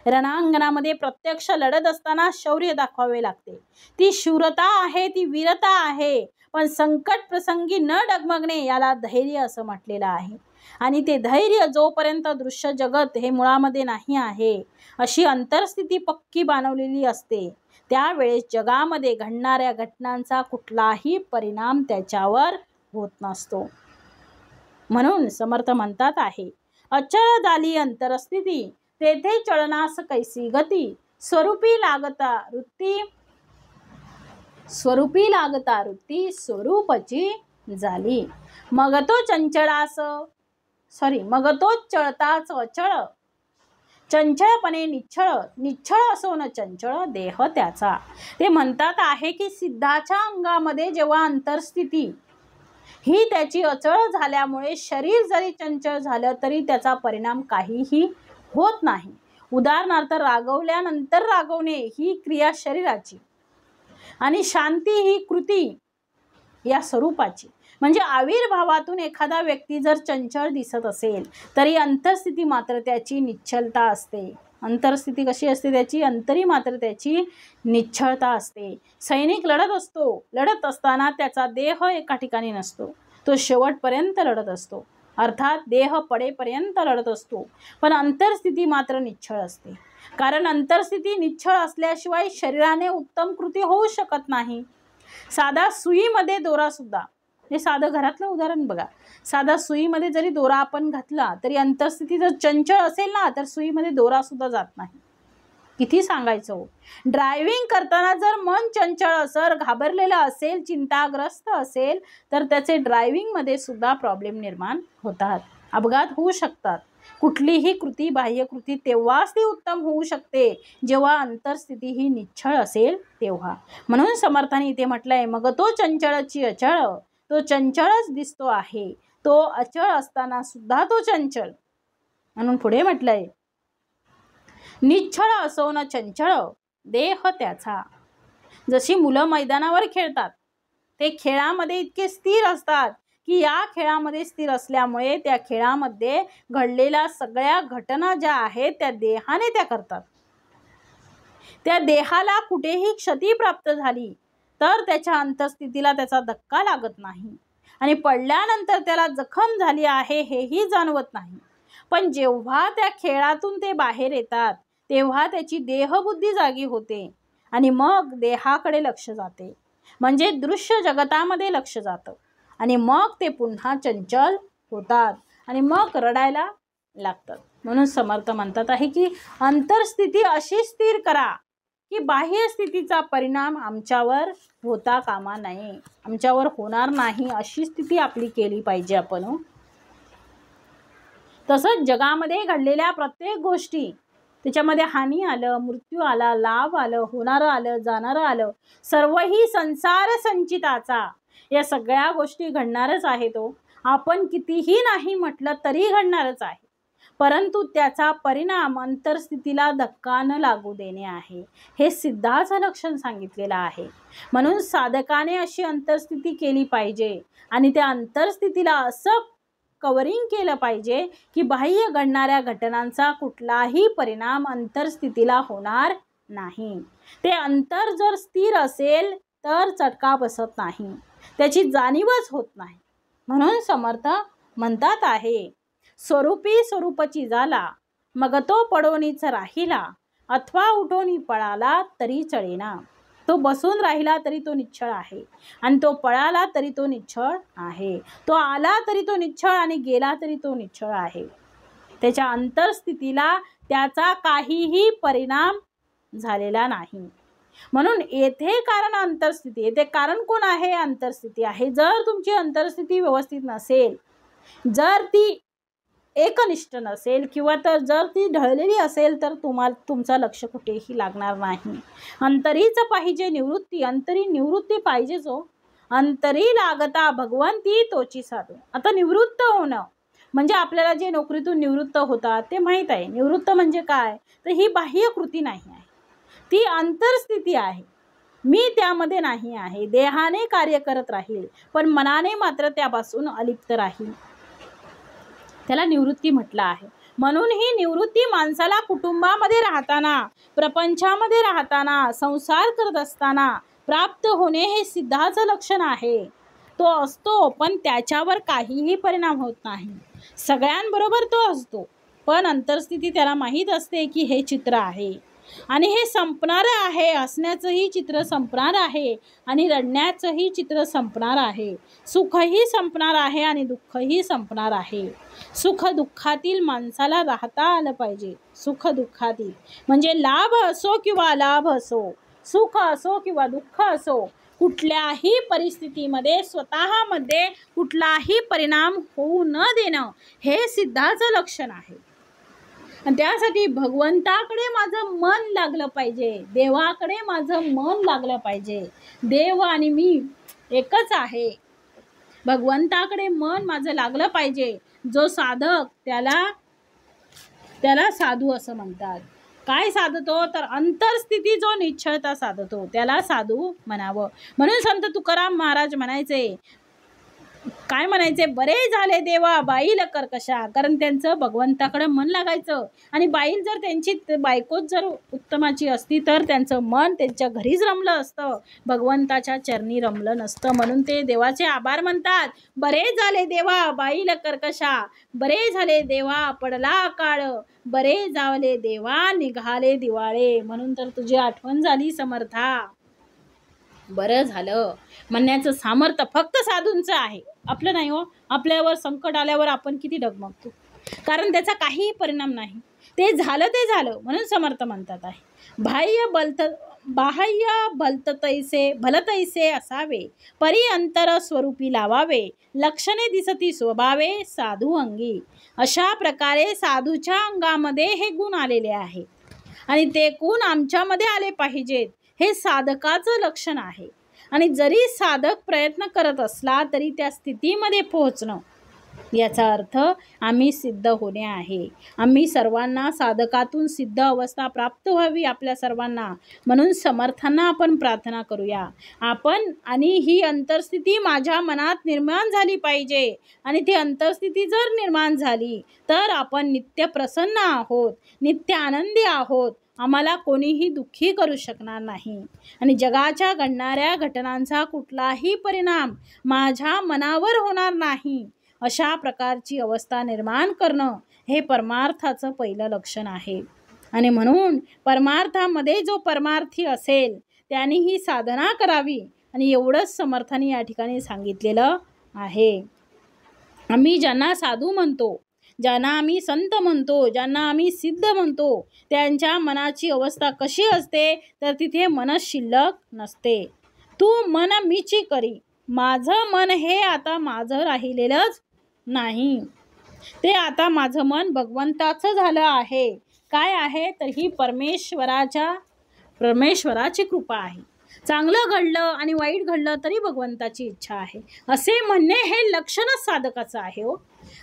रणांगणामध्ये प्रत्यक्ष लढत असताना शौर्य दाखवावे लागते, ती शूरता आहे, ती वीरता आहे. पण संकट प्रसंगी न डगमगणे याला धैर्य असं म्हटलेलं आहे. आणि ते धैर्य जोपर्यंत दृश्य जगत हे मुळामध्ये नाही आहे, अशी अंतरस्थिती पक्की बनवलेली असते, त्यावेळेस जगामध्ये घडणाऱ्या घटनांचा कुठलाही परिणाम त्याच्यावर होत नसतो. म्हणून समर्थ म्हणतात आहे, अचळ झाली अंतरस्थिती, तेथे चलनास कैसी गती, स्वरूपी लागता वृत्ती स्वरूपची झाली. मग तो चळताच अचळ, चंचळपणे निश्चळ असो न चंचळ देह त्याचा. ते म्हणतात आहे की सिद्धाच्या अंगामध्ये जेव्हा अंतरस्थिती ही त्याची अचळ झाल्यामुळे शरीर जरी चंचळ झालं तरी त्याचा परिणाम काहीही होत नाही. उदाहरणार्थ रागवल्यानंतर रागवणे ही क्रिया शरीराची आणि शांती ही कृती या स्वरूपाची. म्हणजे आविर्भावातून एखादा व्यक्ती जर चंचल दिसत असेल तरी अंतरस्थिती मात्र त्याची निश्चलता असते. अंतरस्थिती कशी असते त्याची? अंतरी मात्र त्याची निश्चलता असते. सैनिक लढत असताना त्याचा देह एका ठिकाणी नसतो, तो शेवटपर्यंत लढत असतो, अर्थात देह पडेपर्यंत लढत असतो. पण अंतरस्थिती मात्र निश्चळ असते, कारण अंतरस्थिती निश्चळ असल्याशिवाय शरीराने उत्तम कृती होऊ शकत नाही. साधा सुईमध्ये दोरा सुद्धा, हे साधं घरातलं उदाहरण बघा, साधा सुईमध्ये जरी दोरा आपण घातला तरी अंतरस्थिती जर चंचळ असेल ना तर सुईमध्ये दोरा सुद्धा जात नाही. किती सांगायचं हो. ड्रायव्हिंग करताना जर मन चंचळ असेल, घाबरलेलं असेल, चिंताग्रस्त असेल तर त्याचे ड्रायव्हिंगमध्ये सुद्धा प्रॉब्लेम निर्माण होतात, अपघात होऊ शकतात. कुठलीही कृती, बाह्यकृती तेव्हाच ती उत्तम होऊ शकते जेव्हा अंतरस्थिती ही निश्चळ असेल तेव्हा. म्हणून समर्थांनी इथे म्हटलंय, मग तो चंचळची अचळ, तो चंचळच दिसतो आहे, तो अचळ असताना सुद्धा तो चंचल. म्हणून पुढे म्हटलंय, निश्चळ असो न चंचळ देह त्याचा. जशी मुलं मैदानावर खेळतात, ते खेळामध्ये इतके स्थिर असतात की या खेळामध्ये स्थिर असल्यामुळे त्या खेळामध्ये घडलेल्या सगळ्या घटना ज्या आहेत त्या देहाने त्या करतात. त्या देहाला कुठेही क्षती प्राप्त झाली तर त्याच्या अंतस्थितीला त्याचा धक्का लागत नाही आणि पडल्यानंतर त्याला जखम झाली आहे हेही जाणवत नाही. पण जेव्हा त्या खेळातून ते बाहेर येतात तेव्हा त्याची देहबुद्धी जागी होते आणि मग देहाकडे लक्ष जाते, म्हणजे दृश्य जगतामध्ये लक्ष जातं आणि मग ते पुन्हा चंचल होतात आणि मग रडायला लागतात. म्हणून समर्थ म्हणतात आहे की अंतरस्थिती अशी स्थिर करा की बाह्य स्थितीचा परिणाम आमच्यावर होता कामा नये, आमच्यावर होणार नाही, अशी स्थिती आपली केली पाहिजे आपण. तसंच जगामध्ये घडलेल्या प्रत्येक गोष्टी, त्याच्यामध्ये हानी आलं, मृत्यू आला, लाभ आलं, होणारं आलं, जाणारं आलं, सर्वही संसार संचिताचा, या सगळ्या गोष्टी घडणारच आहेत. आपण कितीही नाही म्हटलं तरी घडणारच आहे. परंतु त्याचा परिणाम अंतरस्थितीला धक्का न लागू देणे आहे. हे सिद्धाचं लक्षण सांगितलेलं आहे. म्हणून साधकाने अशी अंतरस्थिती केली पाहिजे आणि त्या अंतरस्थितीला असं कव्हरिंग केलं पाहिजे की बाह्य घडणाऱ्या घटनांचा कुठलाही परिणाम अंतरस्थितीला होणार नाही. ते अंतर जर स्थिर असेल तर चटका बसत नाही, त्याची जाणीवच होत नाही. म्हणून समर्थ म्हणतात आहे, स्वरूपी स्वरूपची झाला, मग तो पडोनीच राहिला, अथवा उठोनी पळाला तरी चळेना. तो बसून राहिला तरी तो निश्चळ आहे आणि तो पळाला तरी तो निश्चळ आहे. तो आला तरी तो निश्चळ आणि गेला तरी तो निश्चळ आहे. त्याच्या अंतरस्थितीला त्याचा काहीही परिणाम झालेला नाही. म्हणून येथे कारण अंतरस्थिती, येथे कारण कोण आहे? अंतरस्थिती आहे. जर तुमची अंतरस्थिती व्यवस्थित नसेल, जर ती एकनिष्ठ नसेल किंवा तर जर ती ढळलेली असेल तर तुमचं लक्ष कुठेही लागणार नाही. अंतरीच पाहिजे निवृत्ती, अंतरी निवृत्ती पाहिजेच हो. अंतरी लागता भगवंती तोची साधू. आता निवृत्त होणं म्हणजे आपल्याला जे नोकरीतून निवृत्त होतात ते माहीत आहे. निवृत्त म्हणजे काय? तर ही बाह्य कृती नाही आहे, ती अंतरस्थिती आहे. मी त्यामध्ये नाही आहे. देहाने कार्य करत राहील पण मनाने मात्र त्यापासून अलिप्त राहील. त्याला निवृत्ती म्हटलं आहे. म्हणून ही निवृत्ती माणसाला कुटुंबामध्ये राहताना, प्रपंचामध्ये राहताना, संसार करत असताना प्राप्त होणे हे सिद्धाचं लक्षण आहे. तो असतो पण त्याच्यावर काहीही परिणाम होत नाही. सगळ्यांबरोबर तो असतो पण अंतरस्थिती त्याला माहीत असते की हे चित्र आहे आणि हे संपणार आहे. हसण्याचंही चित्र संपणार आहे आणि रडण्याचंही चित्र संपणार आहे. सुखही संपणार आहे आणि दुःखही संपणार आहे. सुख दुःखातील माणसाला राहता आलं पाहिजे. सुख दुःखातील म्हणजे लाभ असो किंवा अलाभ असो, सुख असो किंवा दुःख असो, कुठल्याही परिस्थितीमध्ये स्वतःमध्ये कुठलाही परिणाम होऊ न देणं हे सिद्धाचं लक्षण आहे. आणि त्यासाठी भगवंताकडे माझं मन लागलं पाहिजे, देवाकडे माझं मन लागलं पाहिजे. देव आणि मी एकच आहे. भगवंताकडे मन माझं लागलं पाहिजे. जो साधक त्याला साधू असं म्हणतात. काय साधतो? तर अंतरस्थिती जो निश्चळता साधतो त्याला साधू म्हणावं. म्हणून संत तुकाराम महाराज म्हणायचे, काय म्हणायचे? बरे झाले देवा बाईल कर्कशा. कारण त्यांचं भगवंताकडे मन लागायचं आणि बाईल जर त्यांची बायकोच जर उत्तमाची असती तर त्यांचं मन त्यांच्या घरीच रमलं असतं, भगवंताच्या चरणी रमलं नसतं. म्हणून ते देवाचे आभार म्हणतात. बरे झाले देवा बाईल कर्कशा, बरे झाले देवा पडला काळ, बरे झाले देवा निघाले दिवाळे. म्हणून तर तुझी आठवण झाली समर्था. बरं झालं म्हणण्याचं सामर्थ्य फक्त साधूंचं आहे, आपलं नाही हो. आपल्यावर संकट आल्यावर आपण किती डगमगतो, कारण त्याचा काहीही परिणाम नाही. ते झालं ते झालं. म्हणून समर्थ म्हणतात आहे, बाह्य भलतैसे असावे, परी अंतर स्वरूपी लावावे, लक्षणे दिसती स्वभावे साधू अंगी. अशा प्रकारे साधूच्या अंगामध्ये हे गुण आलेले आहेत आणि ते गुण आमच्यामध्ये आले पाहिजेत. हे साधकाचं लक्षण आहे. आणि जरी साधक प्रयत्न करत असला तरी त्या स्थितीमध्ये पोहोचणं, याचा अर्थ आम्ही सिद्ध होणे आहे. आम्ही सर्वांना साधकातून सिद्ध अवस्था प्राप्त व्हावी आपल्या सर्वांना. म्हणून समर्थांना आपण प्रार्थना करूया. आणि ही अंतरस्थिती माझ्या मनात निर्माण झाली पाहिजे. आणि ती अंतरस्थिती जर निर्माण झाली तर आपण नित्य प्रसन्न आहोत, नित्य आनंदी आहोत. आम्हाला कोणीही दुःखी करू शकणार नाही आणि जगाच्या घडणाऱ्या घटनांचा कुठलाही परिणाम माझ्या मनावर होणार नाही. अशा प्रकारची अवस्था निर्माण करणं हे परमार्थाचं पहिलं लक्षण आहे. आणि म्हणून परमार्थामध्ये जो परमार्थी असेल त्यांनी ही साधना करावी. आणि एवढंच समर्थांनी या ठिकाणी सांगितलेलं आहे. आम्ही ज्यांना साधू म्हणतो, ज्यांना आम्ही संत म्हणतो, ज्यांना आम्ही सिद्ध म्हणतो, त्यांच्या मनाची अवस्था कशी असते तर तिथे मन शिल्लक नसते. तू मन मीची करी, माझं मन हे आता माझं राहिलेलंच नाही, ते आता माझं मन भगवंताचं झालं आहे. काय आहे तर ही परमेश्वराची कृपा आहे. चांगलं घडलं आणि वाईट घडलं तरी भगवंताची इच्छा आहे असे म्हणणे हे लक्षणच साधकाचं आहे हो.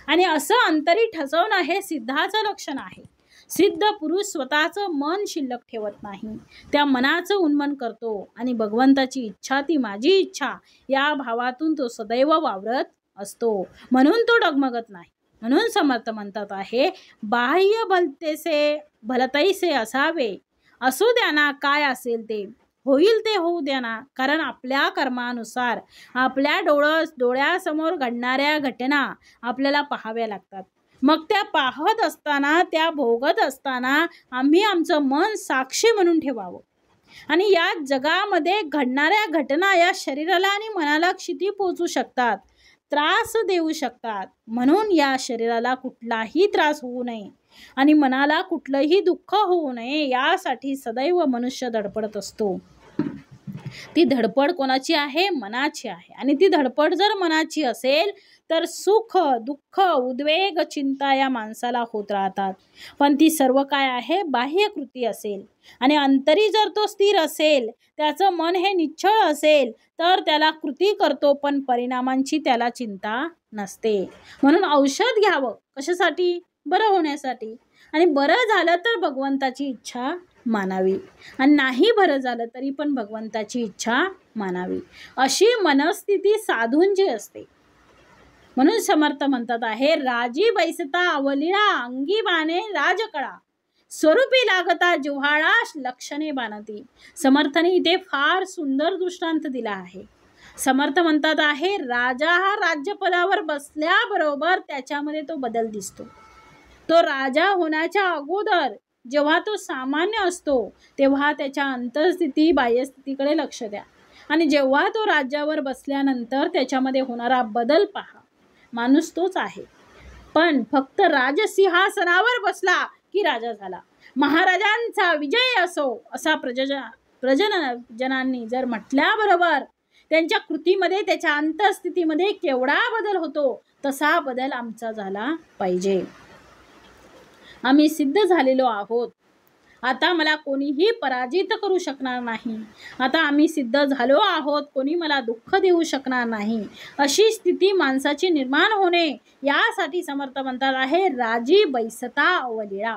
आणि असं अंतरी ठसवणं हे सिद्धाचं लक्षण आहे. सिद्ध पुरुष स्वतःचं मन शिल्लक ठेवत नाही, त्या मनाचं उन्मन करतो आणि भगवंताची इच्छा ती माझी इच्छा या भावातून तो सदैव वावरत असतो, म्हणून तो डगमगत नाही. म्हणून समर्थ म्हणतात आहे, बाह्य भलतैसे असावे, असू द्या ना काय असेल ते, होईल ते होऊ द्या ना. कारण आपल्या कर्मानुसार आपल्या डोळ्यासमोर घडणाऱ्या घटना आपल्याला पाहाव्या लागतात. मग त्या पाहत असताना, त्या भोगत असताना आम्ही आमचं मन साक्षी म्हणून ठेवावं. आणि या जगामध्ये घडणाऱ्या घटना या शरीराला आणि मनाला क्षिती पोहोचू शकतात, त्रास देऊ शकतात. म्हणून या शरीराला कुठलाही त्रास होऊ नये आणि मनाला कुठलंही दुःख होऊ नये यासाठी सदैव मनुष्य धडपडत असतो. ती धडपड कोणाची आहे? मनाची आहे. आणि ती धडपड जर मनाची असेल तर सुख, दुःख, उद्वेग, चिंता या माणसाला होत राहतात. पण ती सर्व काय आहे? बाह्य कृती असेल. आणि अंतरी जर तो स्थिर असेल, त्याचं मन हे निश्चळ असेल, तर त्याला कृती करतो पण परिणामांची त्याला चिंता नसते. म्हणून औषध घ्यावं कशासाठी? बरं होण्यासाठी. आणि बरं झालं तर भगवंताची इच्छा मानावी, आणि नाही बरं झालं तरी पण भगवंताची इच्छा मानावी. अशी मनस्थिती साधूंची असते. म्हणून समर्थ म्हणतात आहे, राजी बैसता अवलिळा, अंगी बाणे राजकळा, स्वरूपी लागता जिव्हाळा, लक्षणे बाणती. समर्थाने इथे फार सुंदर दृष्टांत दिला आहे. समर्थ म्हणतात आहे, राजा हा राज्यपदावर बसल्याबरोबर त्याच्यामध्ये तो बदल दिसतो. तो राजा होण्याच्या अगोदर जेव्हा तो सामान्य असतो तेव्हा त्याच्या अंतर्स्थिती बाह्यस्थितीकडे लक्ष द्या, आणि जेव्हा तो राज्यावर बसल्यानंतर त्याच्यामध्ये होणारा बदल पहा. माणूस तोच आहे, पण फक्त राजसिंहासनावर बसला की राजा झाला. महाराजांचा विजय असो असा प्रजनांनी जर म्हटल्याबरोबर त्यांच्या कृतीमध्ये, त्याच्या अंतर्स्थितीमध्ये केवढा बदल होतो, तसा बदल आमचा झाला पाहिजे. आम्ही सिद्ध झालेलो आहोत, आता मला कोणीही पराजित करू शकणार नाही. आता आम्ही सिद्ध झालो आहोत, कोणी मला दुःख देऊ शकणार नाही. अशी स्थिती माणसाची निर्माण होणे यासाठी समर्थ म्हणतात आहे, राजी बैसता अवलिळा.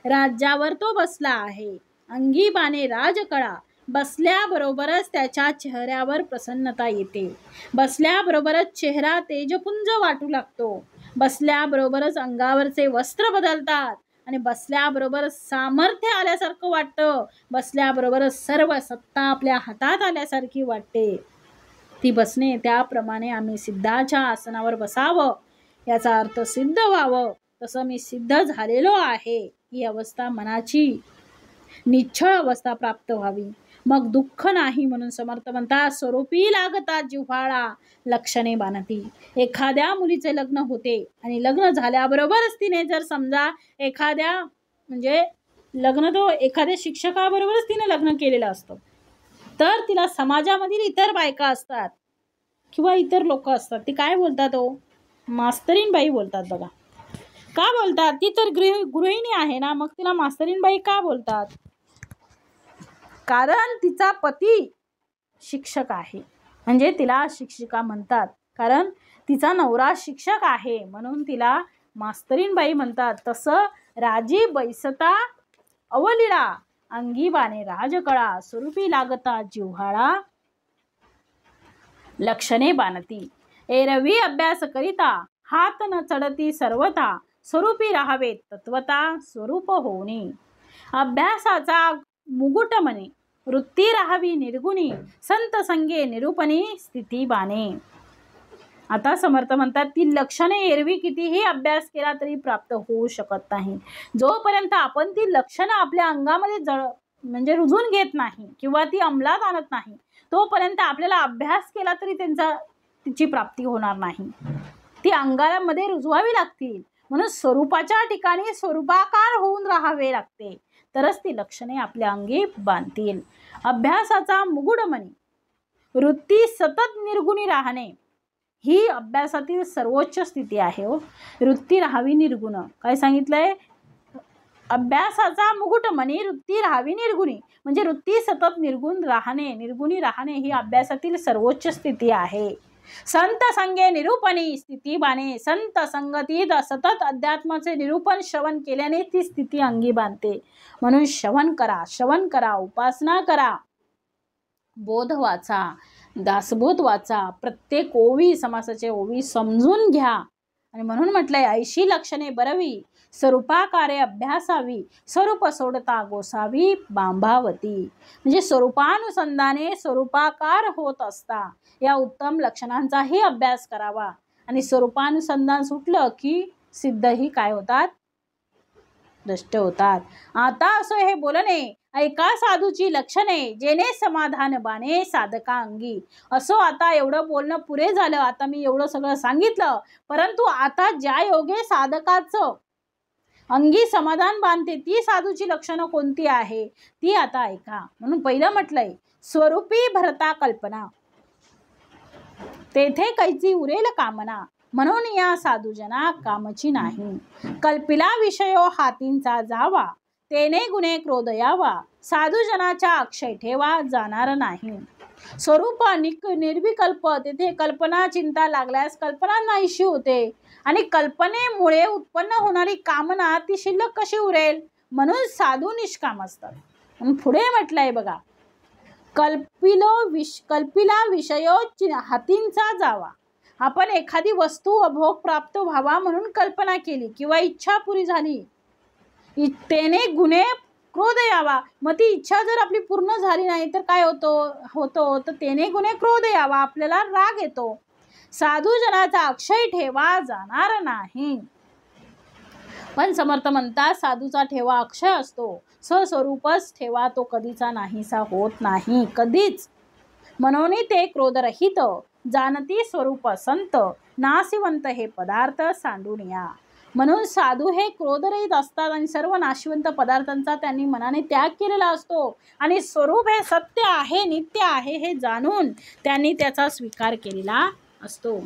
राज्यावर तो बसला आहे, अंगी बाणे राजकळा. बसल्याबरोबरच त्याच्या चेहऱ्यावर प्रसन्नता येते, बसल्याबरोबरच चेहरा तेजपुंज वाटू लागतो, बसल्याबरोबरच अंगावरचे वस्त्र बदलतात, आणि बसल्याबरोबर सामर्थ्य आल्यासारखं वाटतं, बसल्याबरोबर सर्व सत्ता आपल्या हातात आल्यासारखी वाटते. ती बसणे, त्याप्रमाणे आम्ही सिद्धाच्या आसनावर बसावं, याचा अर्थ सिद्ध व्हावं. तसं मी सिद्ध झालेलो आहे, ही अवस्था मनाची निश्चळ अवस्था प्राप्त व्हावी, मग दुःख नाही. म्हणून समर्थ म्हणतात, स्वरूपी लागतात जिव्हाळा, लक्षणे बाणती. एखाद्या मुलीचे लग्न होते आणि लग्न झाल्याबरोबरच तिने जर समजा लग्न तो एखाद्या शिक्षकाबरोबरच तिने लग्न केलेलं असतं, तर तिला समाजामधील इतर बायका असतात किंवा इतर लोक असतात, ती काय बोलतात? मास्तरीणबाई बोलतात. बघा का बोलतात? ती तर गृहिणी आहे ना, मग तिला मास्तरीणबाई का बोलतात? कारण तिचा पती शिक्षक आहे, म्हणजे तिला शिक्षिका म्हणतात. कारण तिचा नवरा शिक्षक आहे म्हणून तिला मास्तरीणबाई म्हणतात. तसं राजी बैसता अवलिळा, अंगी बाणे राजकळा, स्वरूपी लागता जिव्हाळा, लक्षणे बाणती. एरवी अभ्यास करिता, हात न चढती सर्वथा, स्वरूपी राहावे तत्वता, स्वरूप होणे. अभ्यासाचा मुकुट म्हणे, वृत्ती राहावी निर्गुणी, संत संगे निरूपणी, स्थिती बाणे. आता समर्थ म्हणतात, ती लक्षणे एरवी कितीही अभ्यास केला तरी प्राप्त होऊ शकत नाही. जोपर्यंत आपण ती लक्षणं आपल्या अंगामध्ये रुजून घेत नाही किंवा ती अंमलात आणत नाही, तोपर्यंत आपल्याला अभ्यास केला तरी तिची प्राप्ती होणार नाही. ती अंगामध्ये रुजवावी लागतील. म्हणून स्वरूपाच्या ठिकाणी स्वरूपाकार होऊन राहावे लागते, तरच ती लक्षणे आपल्या अंगी बांधतील. अभ्यासाचा मुकुट म्हणे, वृत्ती सतत निर्गुणी राहणे, ही अभ्यासातील सर्वोच्च स्थिती आहे. वृत्ती राहावी निर्गुण. काय सांगितलंय? अभ्यासाचा मुकुट मनी वृत्ती राहावी निर्गुणी, म्हणजे वृत्ती सतत निर्गुण राहणे, निर्गुणी राहणे ही अभ्यासातील सर्वोच्च स्थिती आहे. संत संगे निरूपणी स्थिती बाणे, संत संगतीत सतत अध्यात्माचे निरूपण श्रवण केल्याने ती स्थिती अंगी बांधते. म्हणून श्रवण करा, उपासना करा, बोध वाचा, दासबोध वाचा, प्रत्येक ओवी समासाचे ओवी समजून घ्या. आणि म्हणून म्हटलंय, ऐशी लक्षणे बरवी स्वरूपाकारे अभ्यासावी, स्वरूप सोडता गोसावी बांभावती. म्हणजे स्वरूपानुसंधाने स्वरूपाकार होत असता या उत्तम लक्षणांचाही अभ्यास करावा. आणि स्वरूपानुसंधान सुटलं की सिद्धही काय होतात, नष्ट होतात. आता असो हे बोलणे, ऐका साधूची लक्षणे, जेणे समाधान बाणे साधका अंगी. असो आता एवढं बोलणं पुरे झालं. आता मी एवढं सगळं सांगितलं, परंतु आता ज्या योगे साधकाचं अंगी समाधान बांधते ती साधूची लक्षणं कोणती आहे ती आता ऐका. म्हणून पहिलं म्हटलंय, स्वरूपी भरता कल्पना, तेथे कैची उरेल कामना, म्हणून या साधूजना कामची नाही. कल्पिला विषयो हातींचा जावा, तेने गुणे क्रोध यावा, साधूजनाच्या अक्षय ठेवा जाणार नाही. स्वरूप निर्विकल्प, तेथे कल्पना चिंता लागल्यास कल्पना नाहीशी होते. आणि कल्पनेमुळे उत्पन्न होणारी कामना ती शिल्लक कशी उरेल, म्हणून साधू निष्काम असतात. म्हणून पुढे म्हटलंय बघा, कल्पिला विषयो हातींचा जावा. आपण एखादी वस्तू भोग प्राप्त व्हावा म्हणून कल्पना केली किंवा इच्छा पुरी झाली, तेने गुणे क्रोध यावा. मग ती इच्छा जर आपली पूर्ण झाली नाही तर काय होतो तर तेने गुणे क्रोध यावा, आपल्याला राग येतो. साधूजनाचा अक्षय ठेवा जाणार नाही. पण समर्थ म्हणतात, साधूचा ठेवा अक्षय असतो, स्वस्वरूपच ठेवा तो कधीचा नाहीसा होत नाही, कधीच. म्हणून ते क्रोधरहित, जाणती स्वरूप संत, नाशिवंत हे पदार्थ सांडून या. म्हणून साधू हे क्रोधरहित असतात आणि सर्व नाशिवंत पदार्थांचा त्यांनी मनाने त्याग केलेला असतो. आणि स्वरूप हे सत्य आहे, नित्य आहे हे जाणून त्यांनी त्याचा स्वीकार केलेला असतो.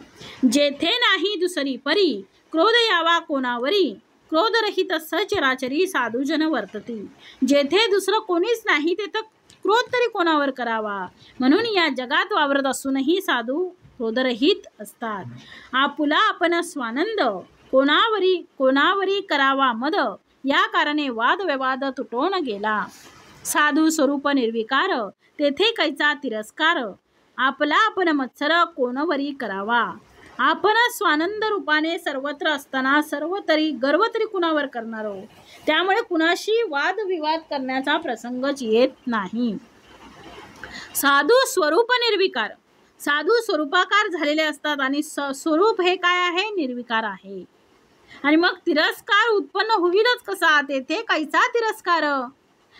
जेथे नाही दुसरी परी, क्रोध यावा कोणावरी, क्रोधरहित सचराचरी साधूजन वर्तती. जेथे दुसरं कोणीच नाही तेथे क्रोध तरी कोणावर करावा. म्हणून या जगात वावरत असूनही साधू क्रोधरहित असतात. आपुला आपण स्वानंद, कोणावरी करावा मद, या कारणे वादविवाद तुटून गेला. साधू स्वरूप निर्विकार, तेथे कैचा तिरस्कार, आपला आपण मत्सर कोणवरी करावा. आपण स्वानंद रूपाने सर्वत्र असताना गर्व तरी कुणावर करणारो. त्यामुळे कुणाशी वादविवाद करण्याचा प्रसंगच येत नाही. साधू स्वरूप निर्विकार, साधू स्वरूपाकार झालेले असतात आणि स्वरूप हे काय आहे, निर्विकार आहे. आणि मग तिरस्कार उत्पन्न होईलच कसा, तेथे कैसा तिरस्कार,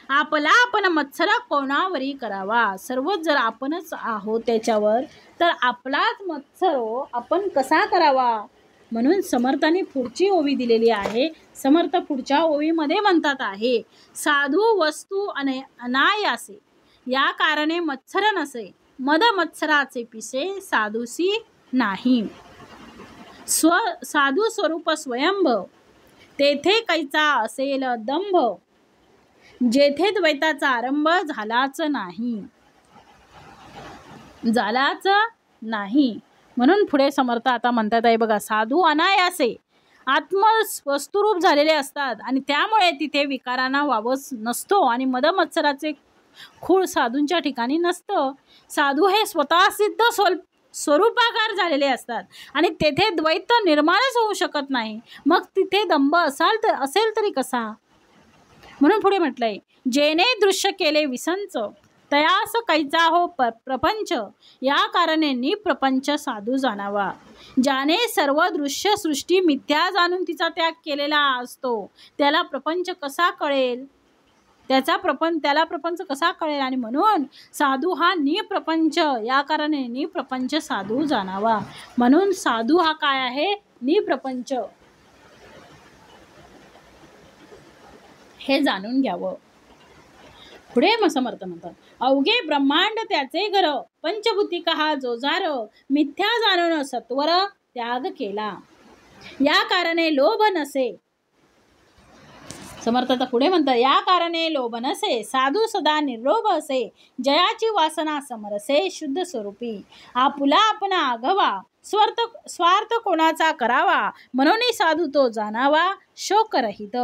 आपला आपण मत्सर कोणावरी करावा. सर्वच जर आपणच आहोत त्याच्यावर, तर आपलाच मत्सर आपण कसा करावा. म्हणून समर्थांनी पुढची ओवी दिलेली आहे. समर्थ पुढच्या ओवीमध्ये म्हणतात आहे, साधू वस्तू अनायासे, या कारणे मत्सर नसे, मद मत्सराचे पिसे साधूसी नाही. साधू स्वरूप स्वयंभ, तेथे कैचा असेल दंभ, जेथे द्वैताचा आरंभ झालाच नाही. म्हणून पुढे समर्थ आता म्हणतात आहे बघा, साधू अनायासे आत्मवस्तुरूप झालेले असतात आणि त्यामुळे तिथे विकारांना वावच नसतो आणि मदमत्सराचे खूळ साधूंच्या ठिकाणी नसतं. साधू हे स्वतः सिद्ध स्वरूपाकार झालेले असतात आणि तेथे द्वैत निर्माणच होऊ शकत नाही. मग तिथे दंभ असेल तरी कसा. म्हणून पुढे म्हटलंय, जेने दृश्य केले विसंच, तयास कैचा हो प्रपंच, या कारणे निप्रपंच साधू जाणावा. ज्याने सर्व दृश्य सृष्टी मिथ्या जाणून तिचा त्याग केलेला असतो त्याला प्रपंच कसा कळेल, त्याला प्रपंच कसा कळेल. आणि म्हणून साधू हा निप्रपंच, या कारणे निप्रपंच साधू जाणावा. म्हणून साधू हा काय आहे, निप्रपंच, हे जाणून घ्यावं. पुढे समर्थ म्हणतात, अवघे ब्रह्मांड त्याचे घर, पंचभूतिका हा जोजार, मिथ्या जाणून सत्वर त्याग केला. या कारणे लोभ नसे, समर्थ आता पुढे म्हणतात, या कारणे लोभ नसे, साधू सदा निर्लोभ असे, जयाची वासना समरसे, शुद्ध स्वरूपी, आपुला आपण आघवा, स्वार्थ कोणाचा करावा, म्हणून साधू तो जाणावा, शोकरहित.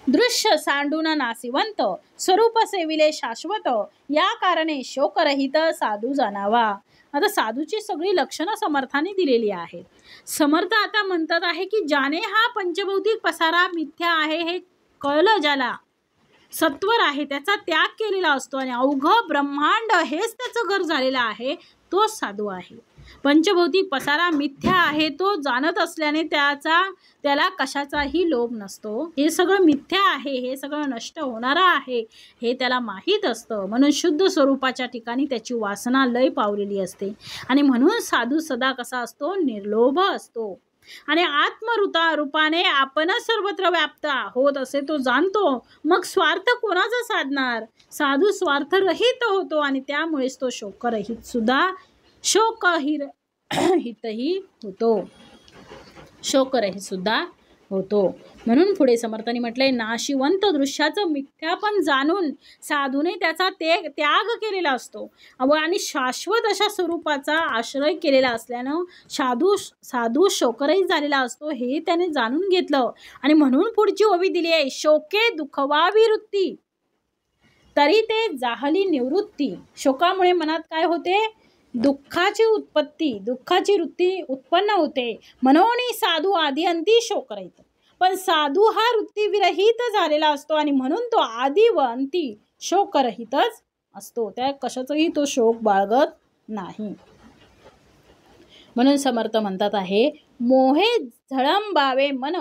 दृश्य सांडून नासिवंत, स्वरूप सेविले शाश्वत, या कारणे शोकरहित साधू जाणावा. आता साधूची सगळी लक्षणं समर्थाने दिलेली आहेत. समर्थ आता म्हणतात आहे की ज्याने हा पंचभौतिक पसारा मिथ्या आहे हे कळलं, ज्याला सत्वर आहे त्याचा त्याग केलेला असतो आणि अवघं ब्रह्मांड हेच त्याचं घर झालेलं आहे, तोच साधू आहे. पंचभौतिक पसारा मिथ्या आहे तो जाणत असल्याने त्याला कशाचाही लोभ नसतो. हे सगळं मिथ्या आहे, हे सगळं नष्ट होणारं आहे हे त्याला माहीत असतं. म्हणून शुद्ध स्वरूपाच्या ठिकाणी त्याची वासना लय पावलेली असते आणि म्हणून साधू सदा कसा असतो, निर्लोभ असतो आणि रूपाने आपणच सर्वत्र व्याप्त आहोत असे तो जाणतो. मग स्वार्थ कोणाचा साधणार? साधू स्वार्थरहित होतो आणि त्यामुळेच तो शोकरहित सुद्धा शोकरहितही होतो, शोकरहित सुद्धा होतो. म्हणून पुढे समर्थांनी म्हटलंय, नाशिवंत दृश्याचं मिथ्यापण जाणून साधूने त्याचा त्याग केलेला असतो आणि शाश्वत अशा स्वरूपाचा आश्रय केलेला असल्यानं साधू शोकरहित झालेला असतो हे त्याने जाणून घेतलं. आणि म्हणून पुढची ओवी दिली आहे, शोके दुःखवावी वृत्ती तरी ते जाहली निवृत्ती. शोकामुळे मनात काय होते, दुःखाची वृत्ती उत्पन्न होते. म्हणून साधू आधी अंती शोकरहित, पण साधू हा वृत्ती विरहित झालेला असतो आणि म्हणून तो आधी व अंती शोकरहितच असतो. त्या कशाचाही तो शोक बाळगत नाही. म्हणून समर्थ म्हणतात आहे, मोहे झळंबावे मन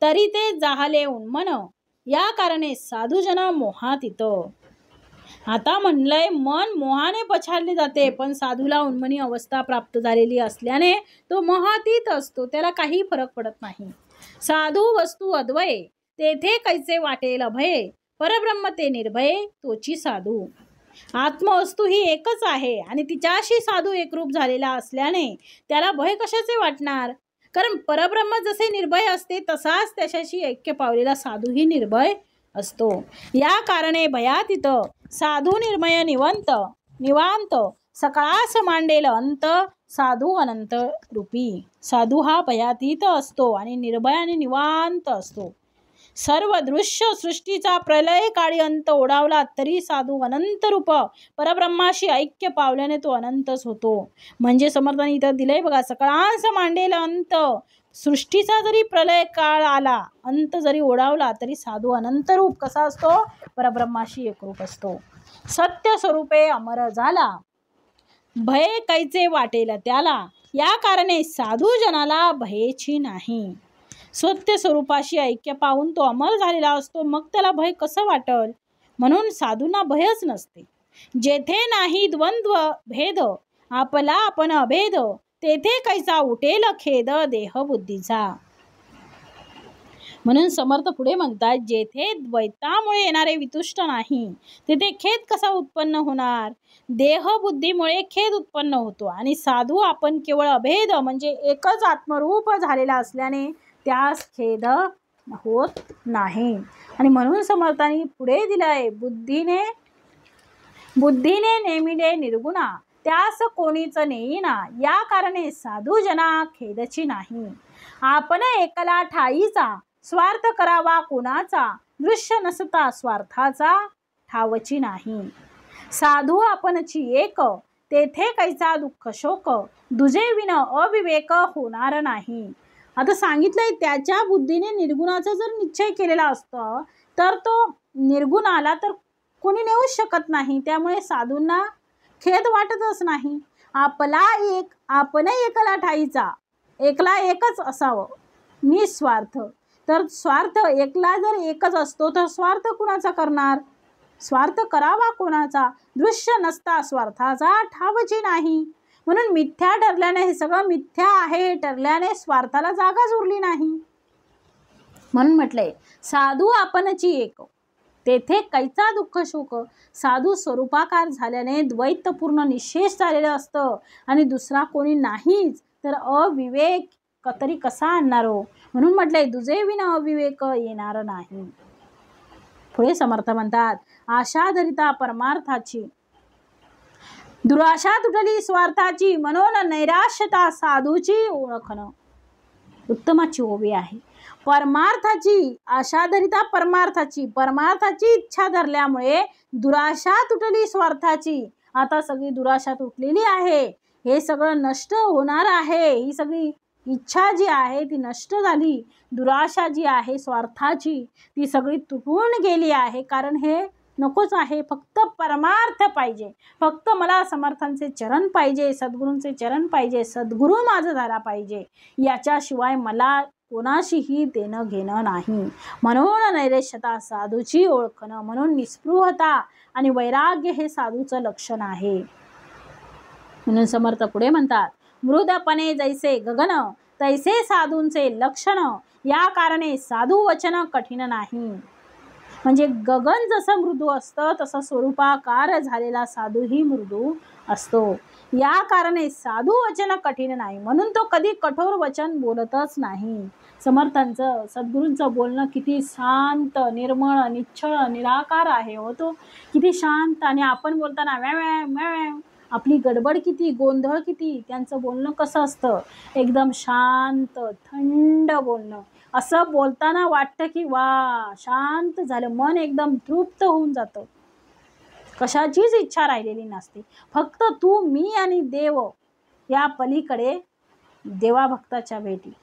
तरी ते जाहले उन्मन, या कारणे साधूजन मोहातीत. आता म्हणलंय, मन मोहाने पछाडले जाते, पण साधूला उन्मनी अवस्था प्राप्त झालेली असल्याने तो मोहातीत असतो, त्याला काही फरक पडत नाही. साधू वस्तू अद्वय तेथे कैसे वाटेल अभय, परब्रह्म ते निर्भय तोची साधू. आत्मवस्तू ही एकच आहे आणि तिच्याशी साधू एकरूप झालेला असल्याने त्याला भय कशाचे वाटणार? कारण परब्रह्म जसे निर्भय असते तसाच त्याच्याशी ऐक्य पावलेला साधूही निर्भय असतो. या कारणे भयातीत साधू निर्मय निवांत सकळास मांडेल अंत, साधू अनंत रूपी. साधू हा भयातीत असतो आणि निर्भय आणि निवांत असतो. सर्व दृश्य सृष्टीचा प्रलय काळी अंत ओढावला तरी साधू अनंत रूप परब्रह्माशी ऐक्य पावल्याने तो अनंतच होतो. म्हणजे समर्थांनी इथं दिलंय बघा, सकळांस मांडेल अंत, सृष्टीचा जरी प्रलय काळ आला, अंत जरी ओढावला तरी साधू अनंत रूप कसा असतो, परब्रह्माशी एकरूप असतो. सत्य स्वरूपे अमर झाला, भय कैचे वाटेल त्याला, या कारणे साधू जनाला भयेची नाही. सत्य स्वरूपाशी ऐक्य पाहून तो अमर झालेला असतो, मग त्याला भय कसं वाटल? म्हणून साधूंना भयच नसते. जेथे नाही द्वंद्व भेद, आपला आपण अभेद, तेथे कैसा उठेल खेद देहबुद्धीचा. म्हणून समर्थ पुढे म्हणतात, जेथे द्वैतामुळे येणारे वितुष्ट नाही तेथे खेद कसा उत्पन्न होणार? देहबुद्धीमुळे खेद उत्पन्न होतो आणि साधू आपण केवळ अभेद म्हणजे एकच आत्मरूप झालेला असल्याने त्यास खेद होत नाही. आणि म्हणून समर्थांनी पुढे दिलंय, बुद्धीने नेमिले निर्गुणा, त्यास कोणीच नेईना, या कारणे साधू जना खेदची नाही. आपण एकला ठाईचा, स्वार्थ करावा कोणाचा, दृश्य नसता स्वार्थाचा ठावची नाही. साधू आपणची एक, तेथे कैसा दुःख शोक, दुजे विन अविवेक होणार नाही. आता सांगितलंय, त्याच्या बुद्धीने निर्गुणाचा जर निश्चय केलेला असतं तर तो निर्गुण आला तर कोणी नेऊच शकत नाही. त्यामुळे साधूंना खेद वाटतच नाही. आपण एकला ठाईचा, एकला एकच असावं निस्वार्थ. तर स्वार्थ एकला जर एकच असतो तर स्वार्थ कुणाचा करणार? स्वार्थ करावा कोणाचा? दृश्य नसता स्वार्थाचा ठावची नाही. म्हणून मिथ्या ठरल्याने, हे सगळं मिथ्या आहे ठरल्याने स्वार्थाला जागाच उरली नाही. म्हणून म्हटलंय, साधू आपणची एक, तेथे कैचा दुःख शोक. साधू स्वरूपाकार झाल्याने द्वैतपूर्ण निशेष झालेलं असतं आणि दुसरा कोणी नाहीच, तर अविवेक तरी कसा आणणार हो. म्हणून म्हटलंय दुजे विना अविवेक येणार नाही. पुढे समर्थ म्हणतात, आशा धरिता परमार्थाची, दुराशा तुटली स्वार्थाची, म्हणून नैराश्यता साधूची ओळखणं. उत्तमाची ओवी आहे. परमार्थाची आशा धरिता परमार्थाची, परमार्थाची इच्छा धरल्यामुळे दुराशा तुटली स्वार्थाची. आता सगळी दुराशा तुटलेली आहे, हे सगळं नष्ट होणार आहे. ही सगळी इच्छा जी आहे ती नष्ट झाली. दुराशा जी आहे स्वार्थाची ती सगळी तुटून गेली आहे. कारण हे नकोच आहे. फक्त परमार्थ पाहिजे. फक्त मला समर्थांचे चरण पाहिजे, सद्गुरूंचे चरण पाहिजे, सद्गुरू माझं झाला पाहिजे. याच्याशिवाय मला कोणाशीही देणं घेणं नाही. म्हणून नैराश्यता साधूची ओळखणं. म्हणून निस्पृहता आणि वैराग्य हे साधूचं लक्षण आहे. म्हणून समर्थ पुढे म्हणतात, मृदपणे जैसे गगन तैसे साधूंचे लक्षण, या कारणे साधू वचन कठीण नाही. म्हणजे गगन जसं मृदू असतं तसं स्वरूपाकार झालेला साधूही मृदू असतो. या कारणे साधू वचन कठीण नाही. म्हणून तो कधी कठोर वचन बोलतच नाही. समर्थांचं सद्गुरूंचं बोलणं किती शांत, निर्मळ, निश्चळ, निराकार आहे हो. तो किती शांत. आणि आपण बोलताना व्या आपली गडबड किती, गोंधळ किती. त्यांचं बोलणं कसं असतं, एकदम शांत थंड बोलणं. असं बोलताना वाटतं की वा शांत झालं, मन एकदम तृप्त होऊन जातं. कशाचीच इच्छा राहिलेली नसते. फक्त तू, मी आणि देव या पलीकडे देवाभक्ताच्या भेटी